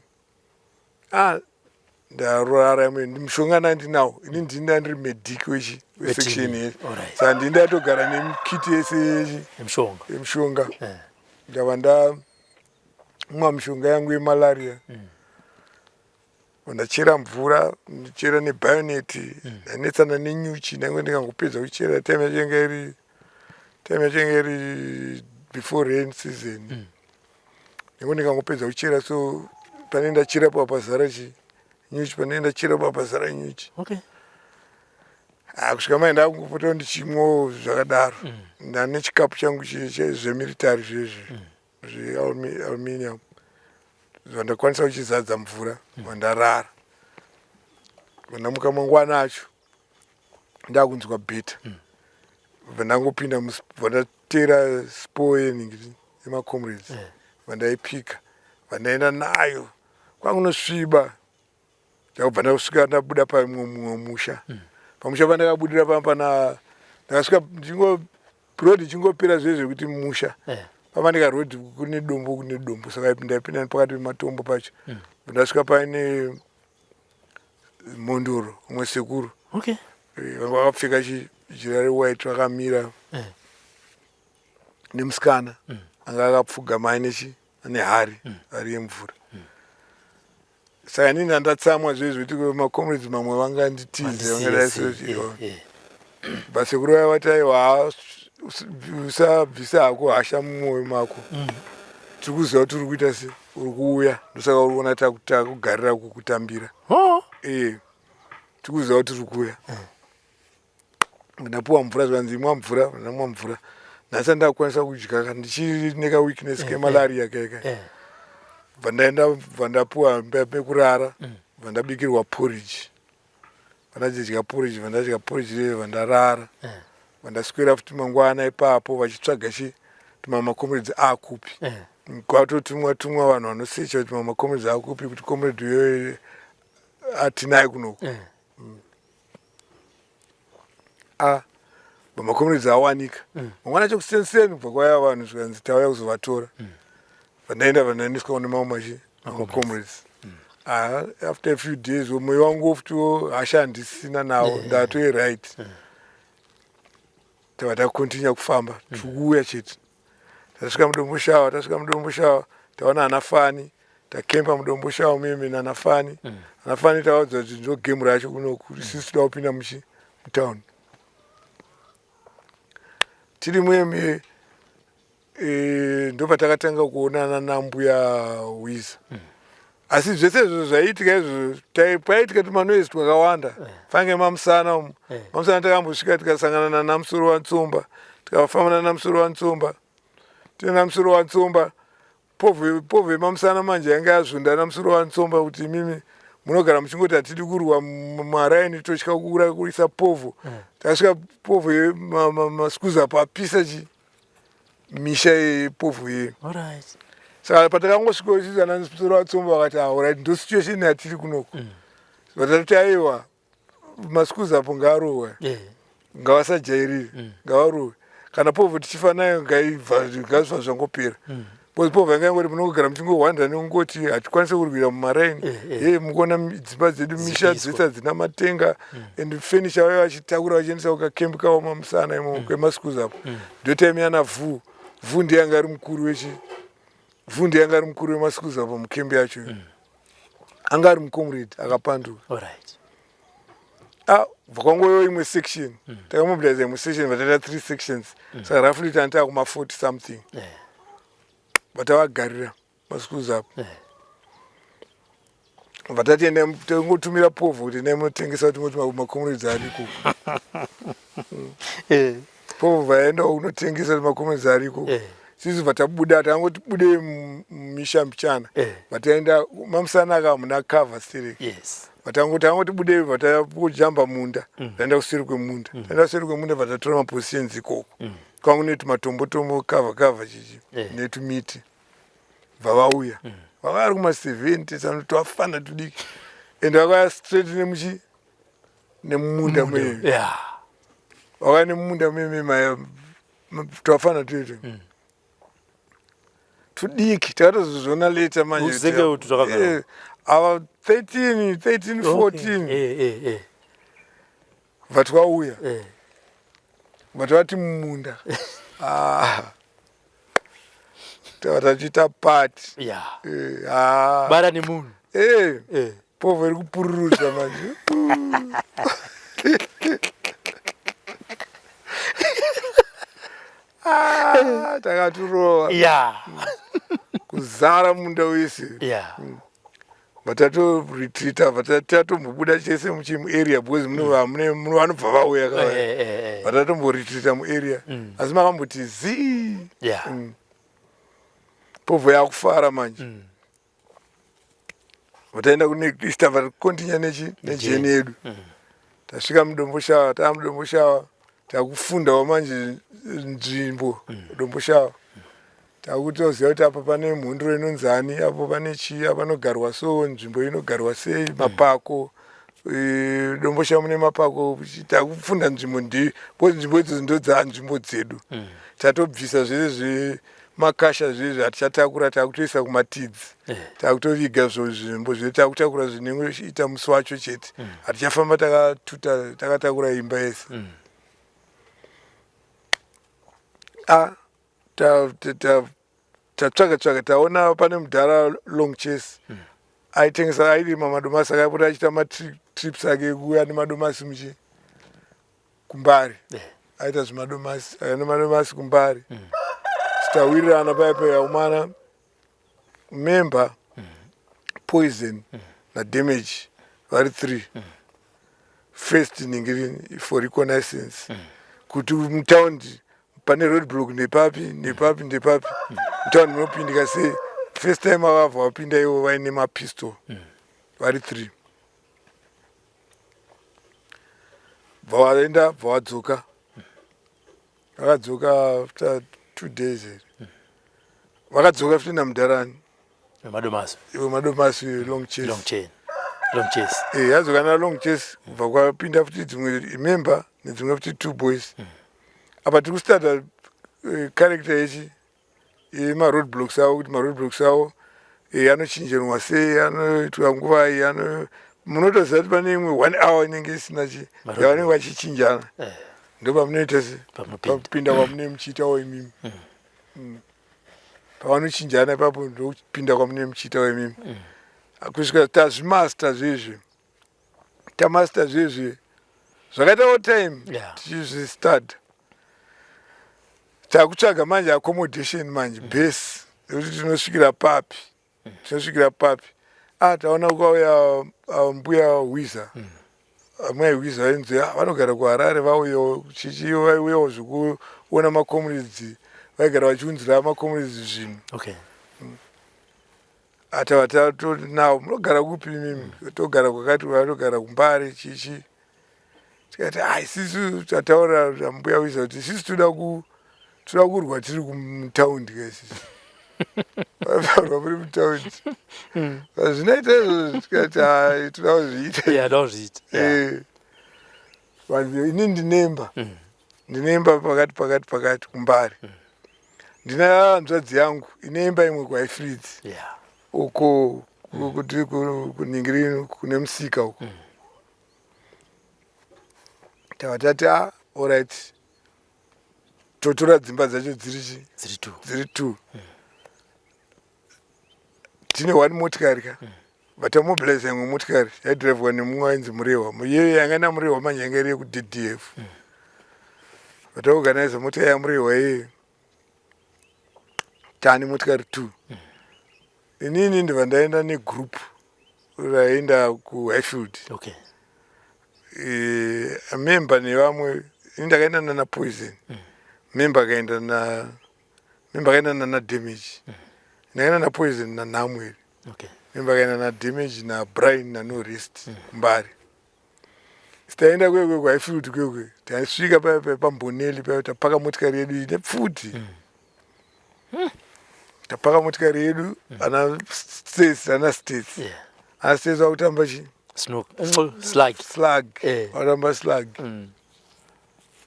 ndarara imwe mushonga nandinawo ini ndinda ndiri medic wesection yese saka ndindatogara nemikiti yese yemishonga ndava ndamwa mishonga yangu yemalaria ndachera mvura ndichera nebioneti ndanetsana nenyuchi nange ndikangopedza kuchera time yachenge iri before rain season nange ndikangopedza kuchera so pane ndachera papazara nyuchi pane ndachera papazara nyuchi kusvika mai ndakungopota ndichimwawo zvakadaro ndane chikapu changu zvemilitary zvezvi zvealuminium zvandakwanisa kuchizadza mvura vandarara vandamuka mangwana acho ndakunzwa bheta vandangopinda vandatera spoening yemacomrades vandaipika vandaenda nayo kwangunosviba ndakubva ndasvika ndabuda pamwe musha pamusha pandakabudira pana ndakasvika rodi chingopera zvezvekuti musha pamandika rodi kune dombo saka ndaipinda pakati pematombo pacho ndasvika paine mondoro umwe sekuru vanga vakapfeka jira rewhite vakamira nemusikana anga akapfugama ane hari yemvura saka inini ndatsamwa zvezvekuti macomrades mamwe vanganditize vangadai basekuru vaya vati aiwa usabvisa hako hasha mumwoyo mako tiri kuziva kuti uri kuita se uri kuuya ndosaka uri kuona takugarira kukutambira tiri kuziva kuti uri kuuya ndapuwa mvura zvanzi imwa mvura ndamwa mvura nhasi ndakwanisa kudya ndichiri nekaweakness kemalaria kaika vandapuwa pekurara vandabikirwa porridge vandadya porridge vandadya porridge vandarara vandaswera futi mangwana ipapo vachitsvaga macomrades akupi kwatotumwa vanhu vanosecha kuti macomrades akupi kuti comrade uyoyo atinaye kunoko macomrades awanika mangwana acho kusenseni kubva kwaya vanhu zvikanzi tauya kuzovatora vandaendeswa nemamwe macomrades after a few days mwoyo wangu futi hasha handisina nawo ndatoiright tava takontinya kufamba tikuuya chete tasvika mudomboshawa taona anafani takempa mudomboshawa mimi nanafani anafani tavaudza kuti ndo gemu racho kunoku isisi toda kupinda mutauni tiri muemi ndobva takatanga kuonana nambuya Wiza asi zvese izvo zvaiitika izvo paitika tumanoezi twakawanda fange mamusana takambosvika tikasangana namusoro waNtsumba tikafamba namusoro waNtsumba tine namusoro waNtsumba povhe mamusana manje yanga yazvunda namusoro waNtsumba kuti mimi munogara muchingoti hatidi kurwa maraini totya kurisa povho takasvika povho masikuza papisa misha yepovho yeyo saka patakangosvika uchizana namusoro waNtsumba vakati alright ndo situation yatiri kunoko vatati aiwa masikuza apo ngaarohwe ngavasajairire ngavarohwe kana povho tichifa nayo ngazva zvangopera povho yanga yangoti munogara muchingohwanda neungoti hatikwanise kurwira mumaraini mukuona dzimba dzedu misha dzese hadzina matenga and fenisha vayo vachitakura vachiendesa kukakembi kavo mamusana imo kwemasikuza apo ndotaimiyana vhu ndiye anga ari mukuru wemasikuza apo mukembi yacho anga ari mucomrade akapanduka vakangoyo imwe section takamobiliza imwe section vatata 3 sections saka roughly tantaa kuma 40 something vatavagarira masikuza apo vatatienda tangotumira povho kuti naimotengesa kuti macomrades ariko povho vaenda unotengesa kuti macomrades ariko sisi vatabuda tangoti budei mumisha mbichana vataenda mamusana aka muna cover sterek vatangoti budei vatapojamba munda taenda kuseri kwemunda vatatora mapositions ikoko kwangu netumatombo cover chichi netumiti vavauya vakari kuma70 sanotwafana tudiki ende vakauya straight nemumunda mweyo wakane munda mimi twafana tuiti tudiki takatozozviona later manje Uzeke kuti twakagara. ava 13 14 vatwauya vatavati mumunda tavatachiita pati bara nemunhu povha iri kupururudza manje takaturova kuzara munda wese vatatoretreata vatatotombobuda chese muchimuarea because mune vanobva vauya kavaya vatatomboretreata muarea asi makamboti zii povha yakufara manje vataenda kunext tavakontinya nejeni yedu tasvika mudomboshawa taamudomboshawa takufundawo manje nzvimbo domboshawa takutoziva kuti apa pane mhunduro inonzani apo pane chii apa panogarwa so nzvimbo inogarwa sei mapako domboshawa mune mapako takufunda nzvimbo because nzvimbo idzodzo ndo nzvimbo dzedu tatobvisa zvese makasha zvezvi hatichatakura takutoisa kumatidzi takutoviga zvozvimbo zvedu takutakura zvinengoita musi wacho chete hatichafamba takatakura imba yese tatsvaga taona pane mudhara long chase aitengesa airima madomasi akaipota achiita matrips ake ekuuya nemadomasi kumbari aita zvimadomasi akaenda madomasi kumbari tawirirana paipo yaumana member poison nadamage vari 3 first ningirini for reconnaissance kuti mutaundi pane roadblock nepapi mutaundi munopindika sei first time avabva vapinda ivo vaine mapistol vari 3 bvavaenda bvavadzoka vakadzoka after 2 days vakadzoka futina mudharani madomasi long chase yadzoka nalong chase kubva kwapinda futi dzimwe member nedzimwe futi 2 boys apa tiri kustarta character yechi yemaroadblocks avo kuti maroadblocks avo anochinjerwa sei anoitwa nguvai munotoziva kuti pane imwe 1 hour inenge isina chi yavanenge vachichinjana ndopamunoita se papinda kwamune muchiitawo imimi pavanochinjana ipapo ndopinda kwamune muchiitawo imimi kusvika tazvimasta zvezvi tamasta zvezvi zvakaitawo time tichizvistart takutsvaga manje accommodation manje base yekuti tinosvikira papi taona kukauya mbuya hwiza amai hwiza vainzi vanogara kuharare vauyawo chichiyo vaiuyawo zvekuona macomrades vaigara vachiunzira macomrades zvinhu atavatatonavo munogara kupi mimi togara kwakati vatogara kumbari chichi tikati isisu tataura mbuya hwiza kuti isisu toda kurwa tiri kumutaundi kaisisi vavarwa muri mutaundi zvinoita izvo tikati toda kuzviita ini ndinemba pakati kumbari ndina hanzvadzi yangu ineimba imwe kwaifritz uko kuti kuningirino kune musika uko tavatati alright totora dzimba dzacho dziri 2 tine 1 motikari ka vatamobilize imwe motikari yaidhiraivwa nemumwe wainzi murehwa iyeyo yanga namurehwa manje yanga iri yekuddf vataorganiza motikari yamurehwa iyeyo tani motikari 2 inini ndibva ndaenda negroup raenda kuhighfield member nevamwe ini ndakaenda nana poison member akaenda na damage ndakaenda na poison nanamweri member akaenda na damage na brian nano rest kumbari sitaenda kwekwe kuhighfield kwekwe tasvika pamboneli paya tapaka motikari yedu ine pfuti tapaka motikari yedu ana states vakutamba chi slug vatamba slug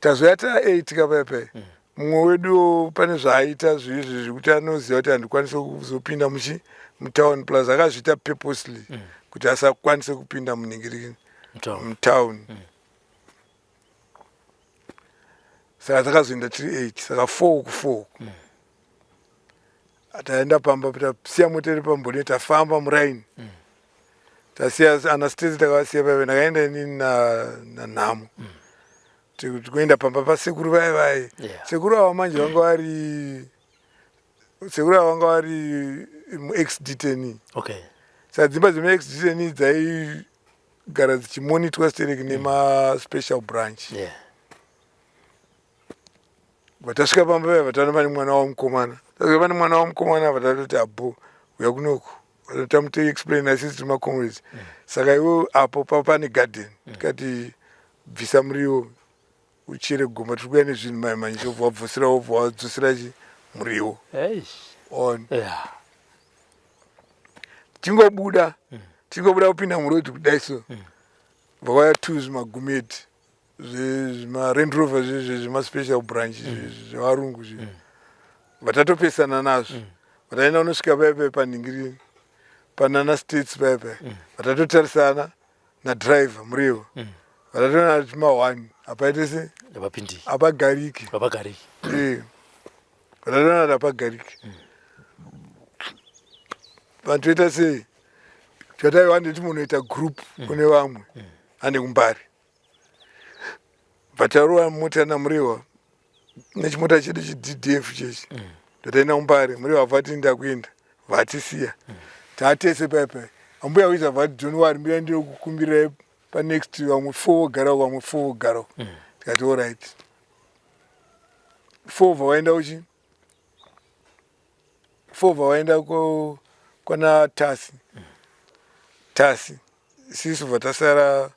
tazoyata 8 kapepe mumwe wedu pane zvaaita zviizvi zvekuti anoziva kuti handikwanise kuzopinda mutown plus akazviita purposely kuti asakwanise kupinda mutown saka takazoenda tiri 8 saka 4 ku 4 taenda pamba tasiya moteri pamboni tafamba muraini tasiya ana state takavasiya paive ndakaenda inini nanhamo tikuenda pamba pasekuru vai sekuru ava manje vanga vari muxd10 saka dzimba dzemuxd10 dzaigara dzichimonitwa stereki nemaspecial branch vatasvika pamba paiva tano pane mwana wamukomana tasvika pane mwana wamukomana vatatoti abo uya kunoku tamute explain asisi tiri macomrades saka iwo apo pane garden tikati bvisa muriwo uchere gomba tiri kuya nezvinhu manje obva wabvusira obva wadzosera muriwo on tingobuda kupinda murodi kudai so vakauya 2 zvimagumeti zvimaRand Rover zvemaspecial branch zvevarungu vatatopesana nazvo vataenda unosvika paipai panhingirini panana states paipai vatatotarisana nadriver muriwo vatatoona kuti ma1 apaite se apagariki vatatoona kuti apagariki vanhu toita sei tikataiwa ndeti munhu oita group kune vamwe ane kumbari vatarowa mota namuriwa nechimota chedu chidf chechi tataenda kumbari muriwa vati ndakuenda vatisiya taatese paipai ambuya kuita vati don't worry mbuya ndiri kukumbirai panext vamwe 4 garau vamwe 4 garau tikati alright 4 vaenda kwana tasi sisi vatasara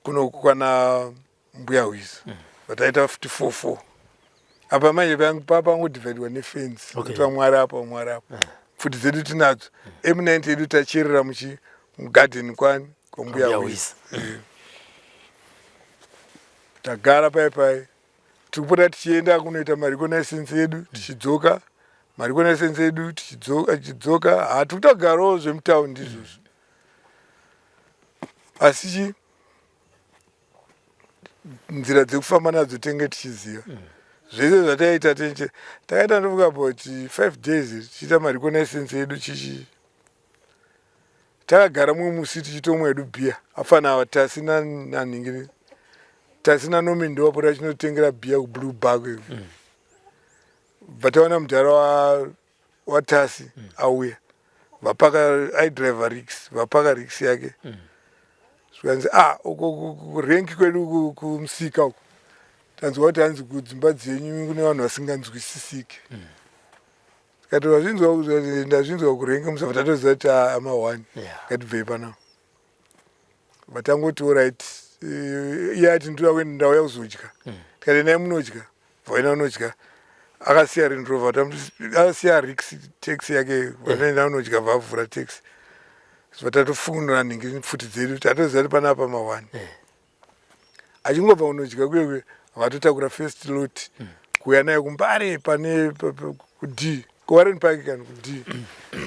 kuno kwana mbuya hwiza vataita 54 apa manje papangodhivhaidwa nefensi kuti vamwari apa futi dzedu tinadzo eminent yedu tacherera mugarden kwambuya hwiza tagara paipai tikupota tichienda kunoita mareconnaissance yedu tichidzoka mareconnaissance yedu tichidzoka hatikutogarawo zvemutaun ndizvozvo asi nzira dzekufamba nadzo tenge tichiziva zvese zvataita tenche takaita ndovuka about 5 days tichiita mareconnaissance yedu takagara mumwe musi tichitomwa yedu bhiya afanava tasina nanhingiri tasina nomi ndowapota chinotengera bhiya kublue bag vataona mudhara watasi auya vapaka aidriver rix vapaka rix yake zvikanzi kurengi kwedu kumusika uku tanzwa kuti hanzi kudzimba dzenyu kune vanhu vasinganzwisisiki tikati ndazvinzwa kurengi musa vatatoziva kuti ama1 ngatibvei panao vatangoti alright iye ati ndauya kuzodya tikati nai munodya vaina unodya akasiya Land Rover akasiya rix taxi yake vataenda unodya vavhura taxi vatatofunura nhingi pfuti dzedu tatoziva kuti panapa ma1 achingobva unodya kuye vatotakura first lot kuya naye kumbare pane kud kuwarren park kana kud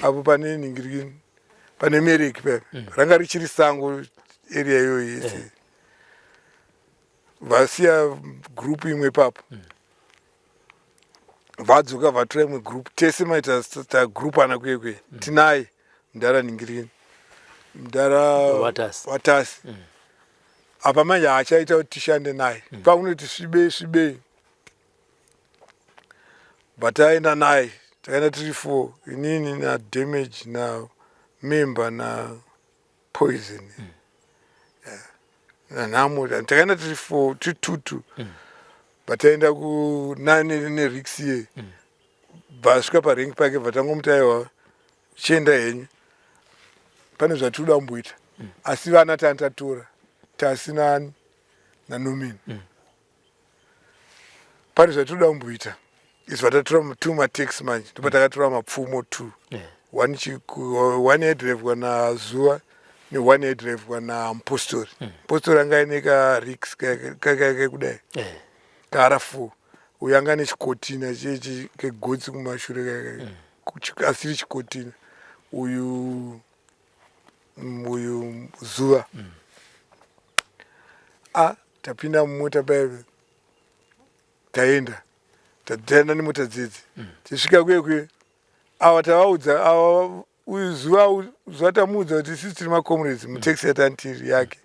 apo pane nhingiri pane mereki paipa ranga richiri sango area iyoyo yese vasiya group imwe papo vadzoka vatora imwe group tese maita group ana kuye tinaye mudhara nhingirini mudhara watasi apa manje haachaita kuti tishande naye pakunoti svibei vataenda naye takaenda tiri 4 inini nadamage namember napoison nanhamo takaenda tiri 4 tiri 2 vataenda kunane nerix ye vasvika parengi pake vatangomutaiwa chienda henyu pane zvatiuda kumboita asi vana tantatora tasina nanomini pane zvatiuda kumboita izvi vatatora 2 mataxi manje ndopa takatora mapfumo 2 one yaidhirevhwa nazuva ne1 yaidhirevhwa namupostori mupostori anga aine karix kake kudai kara 4 uyanga nechikotina chechi kegotsi kumashure asiri chikotina uyu zuva tapinda mumota paive taenda nemota dzidzi tisvika kwekwe ava tavaudza uyu zuva tamuudza kuti sisi tiri macomrades mutaxi yatantiri yake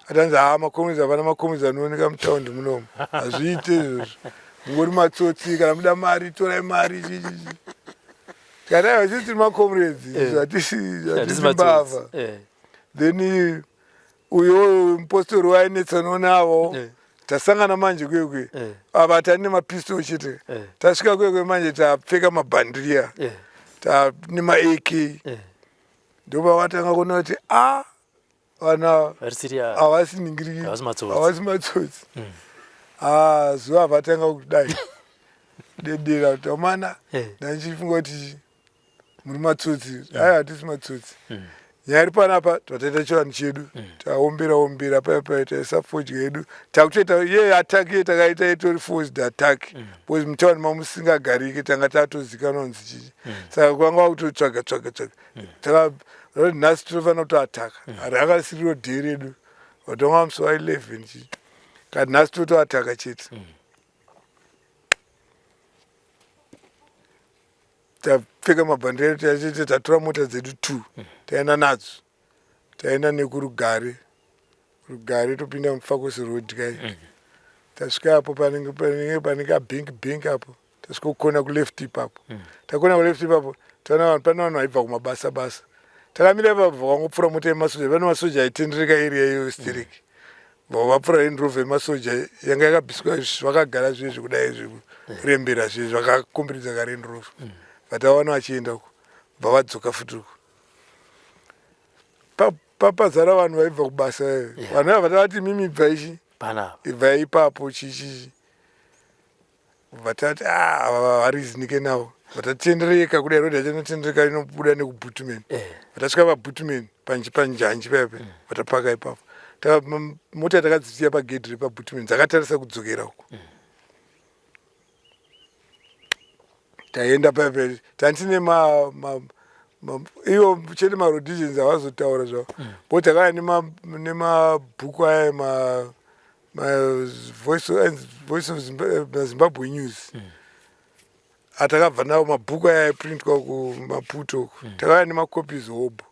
atanzi macomrades havana macomrades anooneka mutaundi munomu hazviite izvozvo mungori matsotsi kana muda mari torai mari tikataiva sisi tiri macomrades hatisi mbavha then uyo mupostori wainetsana navo tasangana manje kwekwe ava tani nemapistol chete tasvika kwekwe manje tapfeka mabhandiriya nema-AK ndobva vatanga kuona kuti vana havasiningiriki havasi matsotsi zuva vatanga kudai dedera kuti amana ndandichifunga kuti muri matsotsi hatisi matsotsi nyari panapa tataita chivanhu chedu taombera paipai taisa fodya yedu takutoita ye ataki takaita itori forced attack because mutauni mamusingagariki tanga tatozikanwa kunzi chii saka kwanga wakutotsvaga nhasi tinofanira kutoataka hari akasiriro dhee redu vatonga musi wa11 chii kati nhasi totoataka chete tapfeka mabhandira edu tachete tatora mota dzedu 2 taenda nadzo taenda nekurugare topinda mufakosi road kai tasvika apo panenge bank apo tasvika kukona kuleft ipapo takona kuleft ipapo taona vanhu pane vanhu vaibva kumabasa takamira ipapo vakangopfuura mota yemasoja pane masoja aitendereka area iyo stereki vapfuura rendrova yemasoja yanga yakabviswa vakagara zvezvi kudai zvekurembera zvezvi vakakomberedza karendrova vatavana vachienda uko bva vadzoka futi uko papazara vanhu vaibva kubasa vanhu ava vatavati mimi ibvai ipapo chichi vatati havarizunike navo vatatiendereka kudai rodi yachinotendereka inobuda nekubhutumen vatasvika pabhutumen panjanji paipe vatapaka ipapo mota takadzisiya pagedhi repabhutumen dzakatarisa kudzokera uko taenda paipe tandine ivo chete marodhisions havazotaura zvavo bo takaya nemabhuku aya voice of Zimbabwe news atakabva navo mabhuku aya aiprintwa kumaputo takaya nemacopies hobo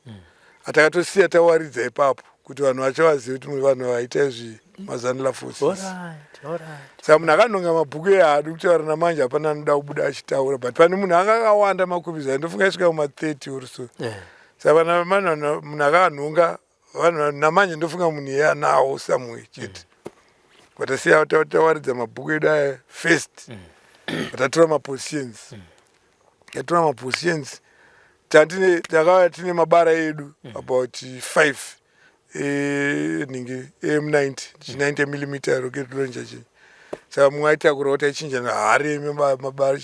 atakatosiya tawaridza ipapo kuti vanhu vachavaziva kuti vanhu vaita izvi mazanula forces saka munhu akanonga mabhuku ehadu kutaura namanje hapana anoda kubuda achitaura but pane munhu akakawanda makopizi aindofunga isvika kuma30 or so saka munhu akanonga vanhu namanje ndofunga munhu iye anawo samwe chete vatasiya tawaridza mabhuku edu aya first vatatora mapositions takava tine mabara edu about 5 M90 90mm rocket launcher chii saka mumwe aitakura kuti aichinja naharemi mabara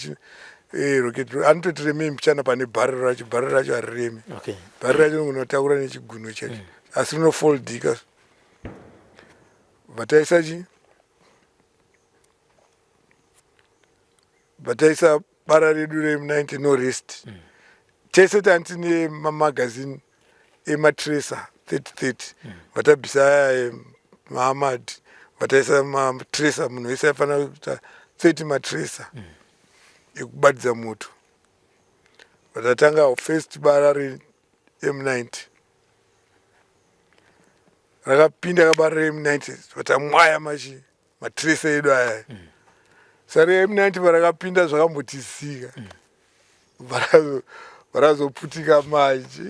rocket anototi remei mbichana pane bharero racho hariremi bharero racho unotakura nechiguno chacho asi rinofoldika vataisa bara redu rem90 no rest tese tantine mamagazini ematracer 3030 vatabvisa aya mahamad vataisa matracer munhu wese aifanira kuita 30 matracer ekubatidza moto vatatanga first bara rem90 rakapinda kabara rem90 vatamwaya matracer edu aya sare M90 varakapinda zvakambotisika varazoputika manje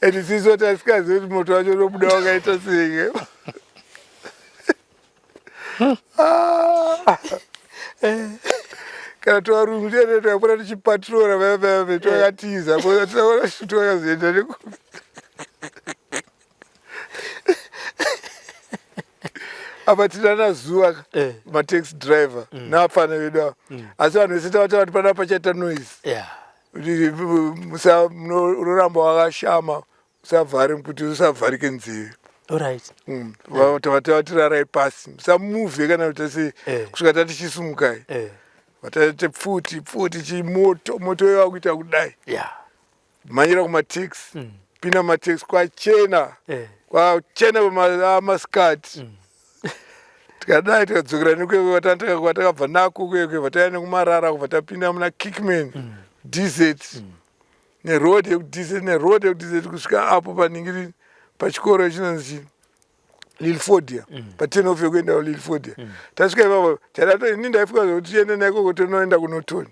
ende sisi tasikazivi kuti moto wacho unobuda wakaita senge kana tovarungu tiende takapota tichipatrora vaivaive twakatiza tinaona shuti wakazoenda nekupi apa tinana zuva mataxi driver naapfana vedu ava asi vanhu vese tavata vati pana pachaita noise unoramba wakashama usavhari kuti usavharike nzeve All right. vatirarai pasi musamuvhe kana kuti kusvika tatichisumukai vataite pfuti chimoto moto iwa kuita kudai mhanyira kumataxi pinda mataxi kwachena pamasikati tikadai tikadzokera nekwekwe kwatakabva nako kwekwe vataya nekumarara kubva tapinda muna Kickman DZ neroad yekudz kusvika apo paningiri pachikoro chinonzi Lilfordia pa10 yekuenda kuLilfordia tasvika ipapo ini ndaifunga kuti tiende naikoko tonoenda kunotoni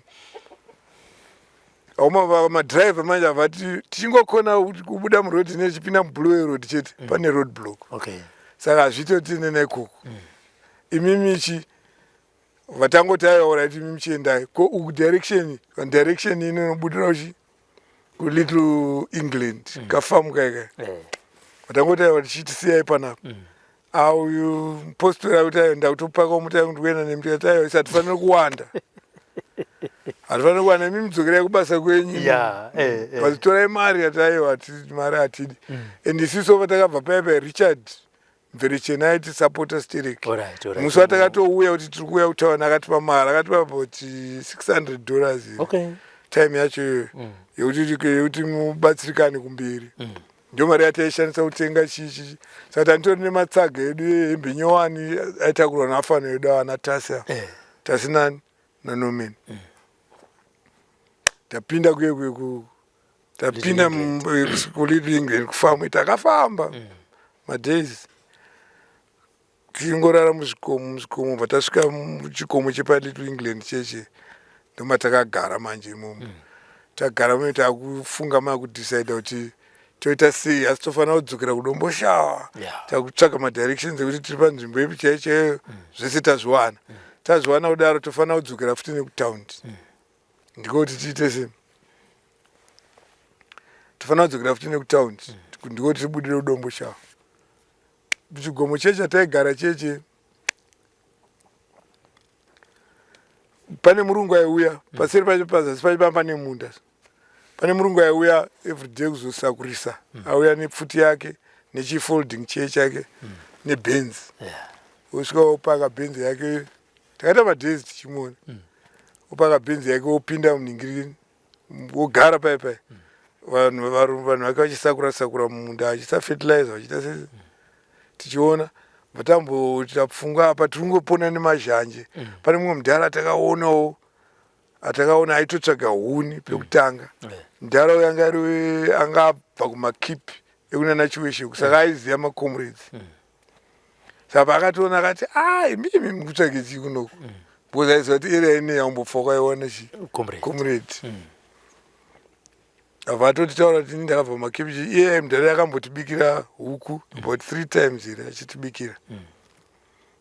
madhiraivha manje avati tichingokona kubuda murodi nechipinda mublowe road chete pane road block saka hazvito tiende naikoko imimichi vatangoti aivaura kuti imimichiendai ko uku direction inonobudira uchi kuLittle England kafamuka ika vatangoti aiva tichitisiyai panapa uyu mupostori kuti aenda kutopaka mutai kuti kuenda nemutati aiva isatifanira kuwanda hatifanira kuwanda imi mudzokerai kubasa kwenyu vazitorai mari ataiwa mari hatidi and isiso vatakabva paipa Richard Mverechena aiti supporter stereki musi watakatouya kuti tiri kuuya kutaona akatipa mari akatipa about $600 time yacho yekuti mubatsirikane kumberi ndio mari yataishandisa kutenga chichi saka tanditori nematsaga edu ehembe nyowani aitakurwa naafana edu ana tasinani nanomeni tapinda kuyekweku tapinda kuLittle England kufamwe takafamba madays tichingorara muzvikomo patasvika muchikomo chepaLittle England cheche ndomatakagara manje imomo tagara mune takufunga makudecide kuti toita sei asi tofanira kudzokera kudomboshawa takutsvaga madirections ekuti tiri panzvimbo ipi chaiyo zvese tazviwana kudaro tofanira kudzokera futi nekutaundi ndiko kuti tiite se tofanira kudzokera futi nekutaundi ndiko kuti tibudire kudomboshawa chigomo cheche taigara cheche pane murungu aiuya paseri pacho pazasi pacho pane munda pane murungu aiuya everyday kuzosakurisa auya nepfuti yake nechifolding chair chake nebenzi osvika opaka benzi yake takaita madhezi tichimuona opaka benzi yake opinda muningiri ogara paipai vanhu vake vachisakura mumunda vachisa fertilizer vachita se tichiona vatambotapfunga apa tiringopona nemazhanje pane mumwe mudhara atakaona aitotsvaga huni pekutanga mudhara uyo anga abva kumakipi ekunana chiwesheku saka aiziva macomrades saka paakationa akati imi mukutsvage chii kunoku because aiziva kuti area ine yaumbopfa kwaiona chi comrade abva atotitaura kuti ini ndakabva kumakipi chi iye mudhara yakambotibikira huku about 3 times here achitibikira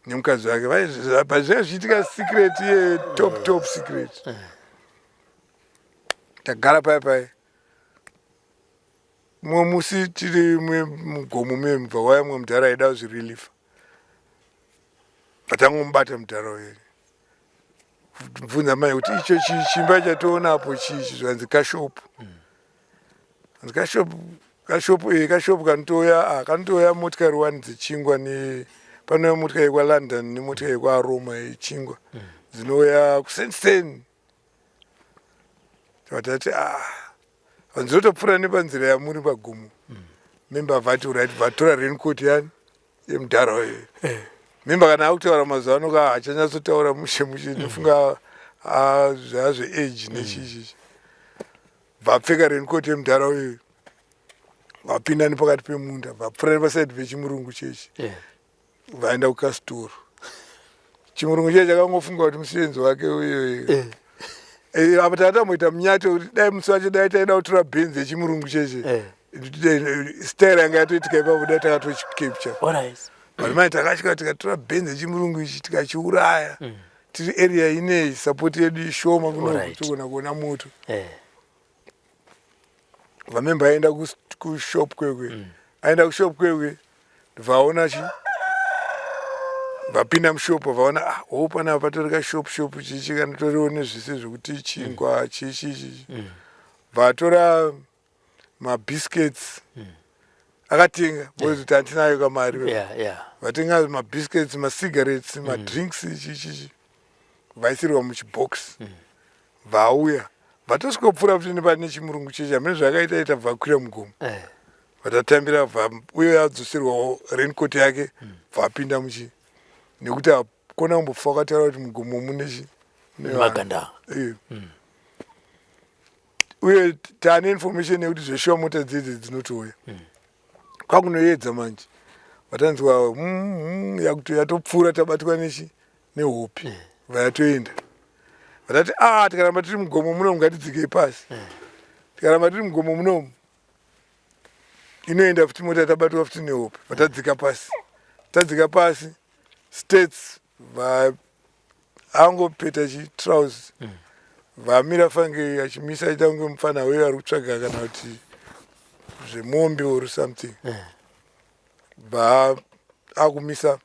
nemukadzi wake pazvinenge zvichiitika secret iye top secret tagara paipai mumwe musi tiri mugomo membva waya mumwe mudhara aida kuzvirelifa vatangomubata mudhara uyu bvunza mai kuti icho chimba chatoonapo chichi zvanzi kashopu kashopu kanotoya motikari 1 dzechingwa panouya motikari yekwaLondon nemotikari yekwaRoma yechingwa dzinouya kuSensen vatati vanzotopfuura nepanzira yamuri pagomo memba vati uright vatora raincoat yani yemudhara uyu memba kana akutaura mazuva ano hachanyatsotaura mushe ndofunga zvazveage nechichichi vapfeka raincoat yemudhara uyu vapinda nepakati pemunda vapfuura nepasaidi pechimurungu chechi vaenda kukastoro chimurungu chechi chakangofunga kuti musevenzi wake uyoyo apa takatamboita munyate kuti dai musi wacho dai taida kutora bhenzi yechimurungu cheche style yanga yatoitika ipapo dai takatochicapture but mai takasvika tikatora bhenzi yechimurungu ichi tikachiuraya tiri area inei support yedu ishoma kunogona kuona moto vamemba aenda kushop kwekwe aenda kushop kwekwe vaona chi vapinda mushopu vaona panapa patori kashopu chichi kanotoriwo nezvese zvokuti chingwa chichi vatora mabiscuits akatenga bozi kuti handinayo kamari yeah. vatenga mabiscuits macigarettes madrinks ichichichi vaisirwa muchibox vauya vatosvikopfuura kuti nepane chimurungu chechi hamene zvakaita vakwira mugomo vatatambira uye adzoserwawo raincoat yake vapinda muchi nekuti akona kumbofa vakataura kuti mugomo mune maganda uye taane information yekuti zveshuwa mota dzedze dzinotouya kwakunoedza manje vatanzwa yakuti yatopfuura tabatwa nehopi vayatoenda vatati tikaramba tiri mugomo munomu ngatidzikei pasi tikaramba tiri mugomo munomu inoenda futi mota tabatwa futi nehopi vatadzika pasi tadzika pasi states angopeta chitrouse vamira fange achimisa aita kunge mufana weyo ari kutsvaga kana kuti zvemombe or something akumisa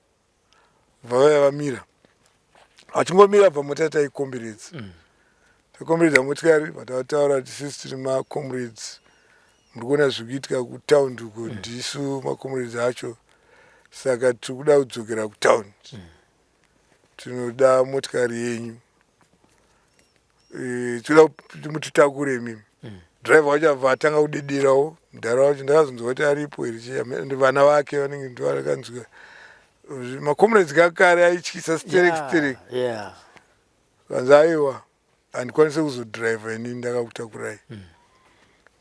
vauya vamira achingomira bva mota taikomberedza taikomberedza motikari vatataura kuti sisi tiri macomrades muri kuona zviri kuitika kutaundi uko ndisu macomrades acho saka tiri kuda kudzokera kutaundi tinoda motikari yenyu tinoda kuti mutitakure mimi driver wacho abva atanga kudederawo mudhara wacho ndakazonzwa kuti aripo iri vana vake vanenge ndovarakanzwa macomrades kakare aityisa sterek kanzi aiwa handikwanise kuzodhiraivha ini ndakakutakurai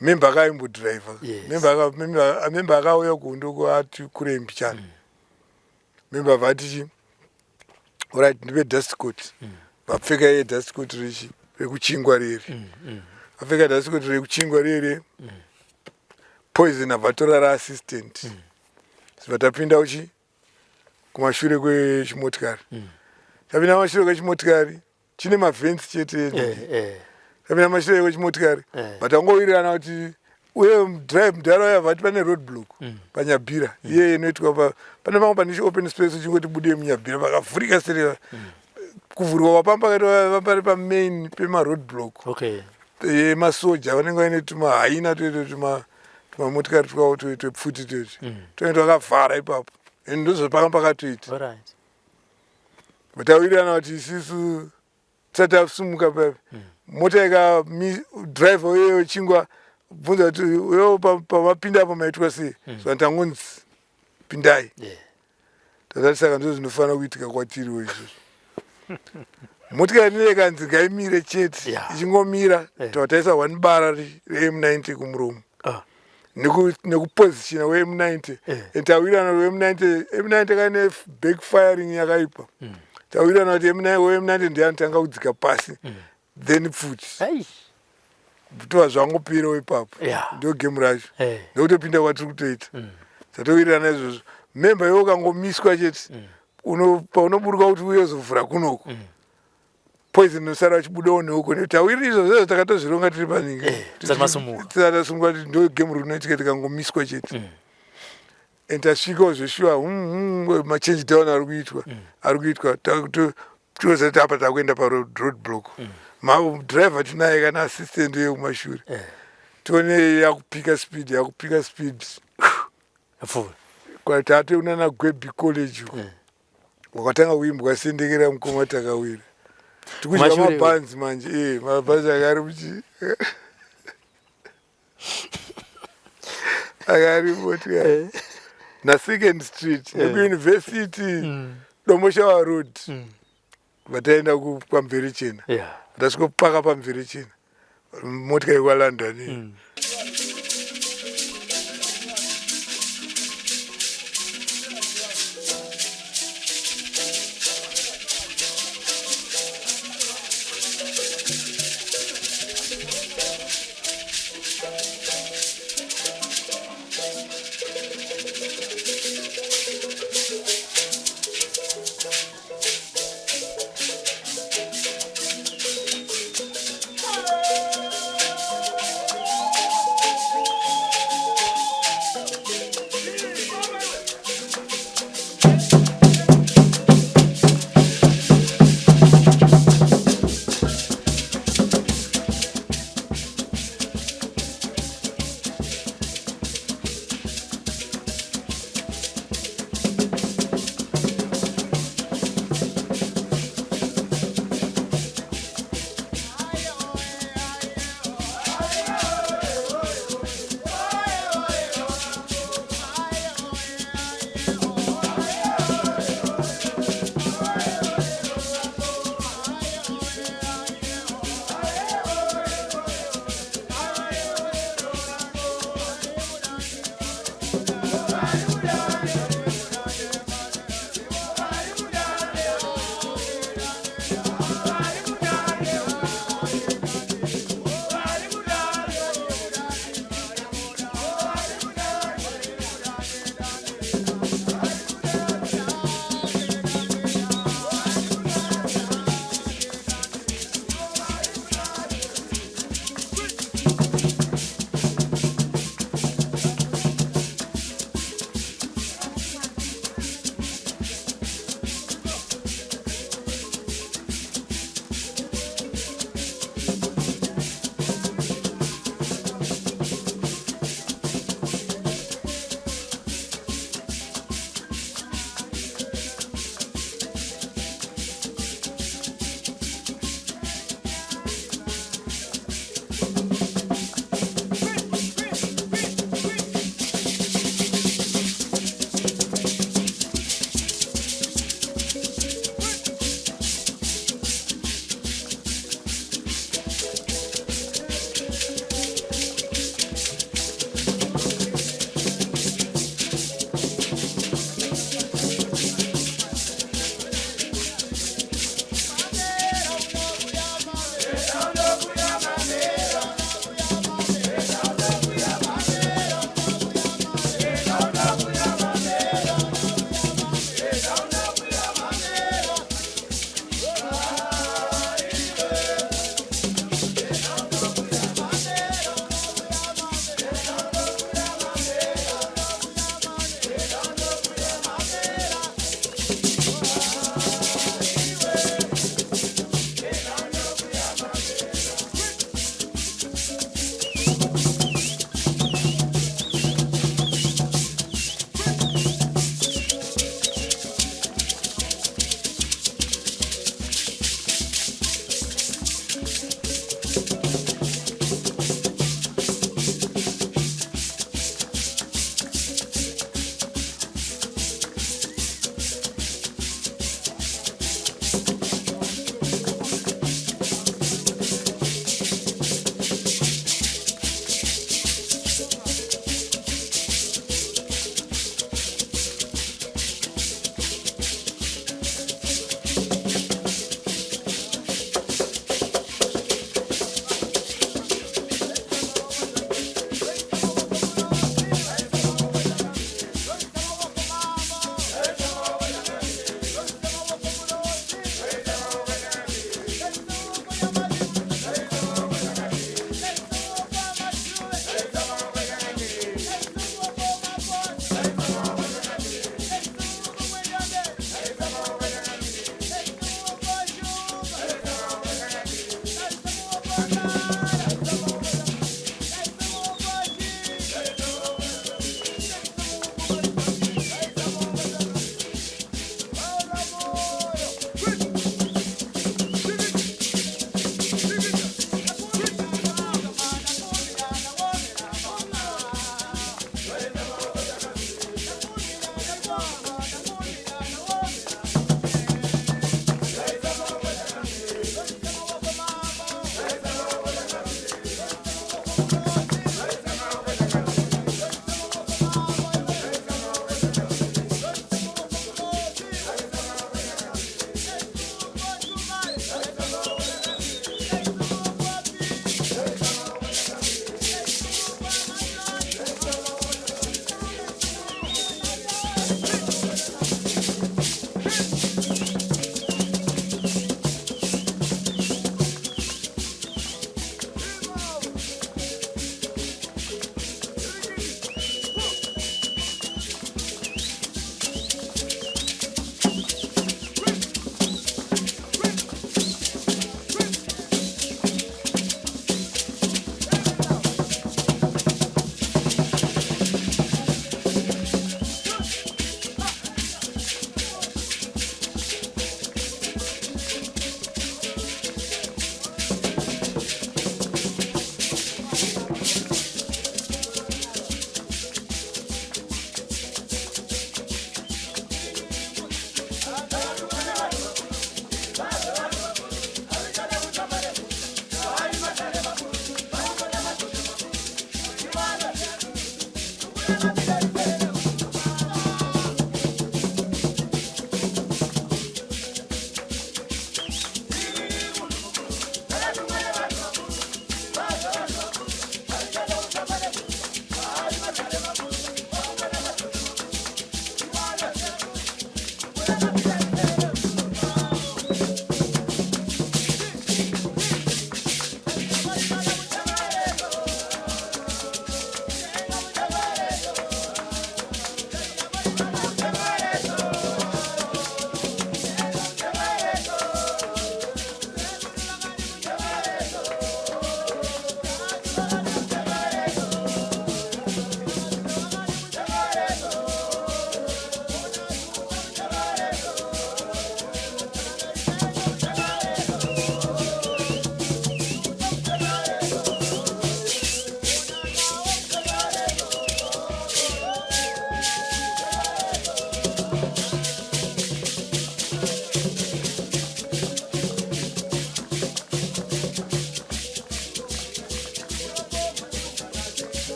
memba akaimbodhiraivha memba akauya kundoko ati kurei mbichana memba vatichi orit ndive dustcoat vapfeka iye dustcoat richi rekuchingwa riri vapfeka dustcoat rekuchingwa riri poison abvatora raassistant vatapinda uchi kumashure kwechimotikari tapinda kumashure kwechimotikari chine mavhensi chete tapinda kumashure kwechimotikari vatangowirirana kuti uye drive mudhara uya vati pane road block panyabhira iye inoitwa pane pangu pane open space uchingoti bude munyabhira vakavhurika sereva kuvhurwa kwapamba kaita pari pamain pemaroad block masoja vanenge vaine tumahaina tumamotikari twavo twepfuti tweti toenda vakavhara ipapo ende ndozvapanga pakatoita vatawirirana kuti isisu tisati asumuka papi mota driver uyeyo chingwa bvunza kuti wewo pamapinda apo maitwa sei so tangonzi pindai tatati saka ndo zvinofanira kuitika kwatiriwo izvozvo motikari inenge kanzi ngaimire chete ichingomira tavataisa 1 bara reM90 kumuromo nekupozishina weM90 tawirirana weM90 kaine backfiring yakaipa tawirirana kuti weM90 ndianotanga kudzika pasi then futi tova zvangopirawo ipapo ndio game racho ndokutopinda kwatiri kutoita tatowirirana izvozvo memba iwo ukangomiswa chete paunoburuka kuti uyozovhura kunoko poison inosara achibudawo neuko nekuti awiri izvozvo takatozvironga tiri paningi tisatasimuka kuti ndo game rinoitika tikangomiswa chete and tasvikawo zveshuwa machange down ari kuitwa tozati apa takuenda paroad block madriver tinaye kana assistant yekumashure tione yakupika speed kwatate unana Gwebi college wakatanga kuimbwa sendekera mukoma takawira tikudya mabhanzi manje mabhanzi akari kuchi akari motikari na2nd Street nekuuniversity Domoshawa Road vataenda pamveri chena vatasvikopaka pamveri chena motikari kwaLondon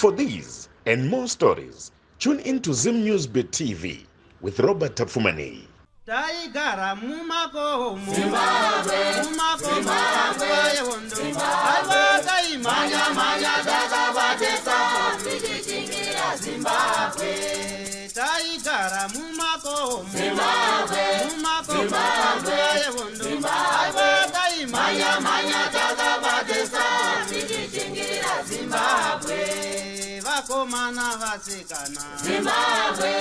For these and more stories, tune into Zim News Beat TV with Robert Tafumani. Taigara mumakomo mumakomo yewondo aiwaka imanya manya takabadesa tikichingira Zimbabwe taigara mumakomo mumakomo yewondo aiwaka imanya manya takabadesa tikichingira Zimbabwe vakomana vasikana Zimbabwe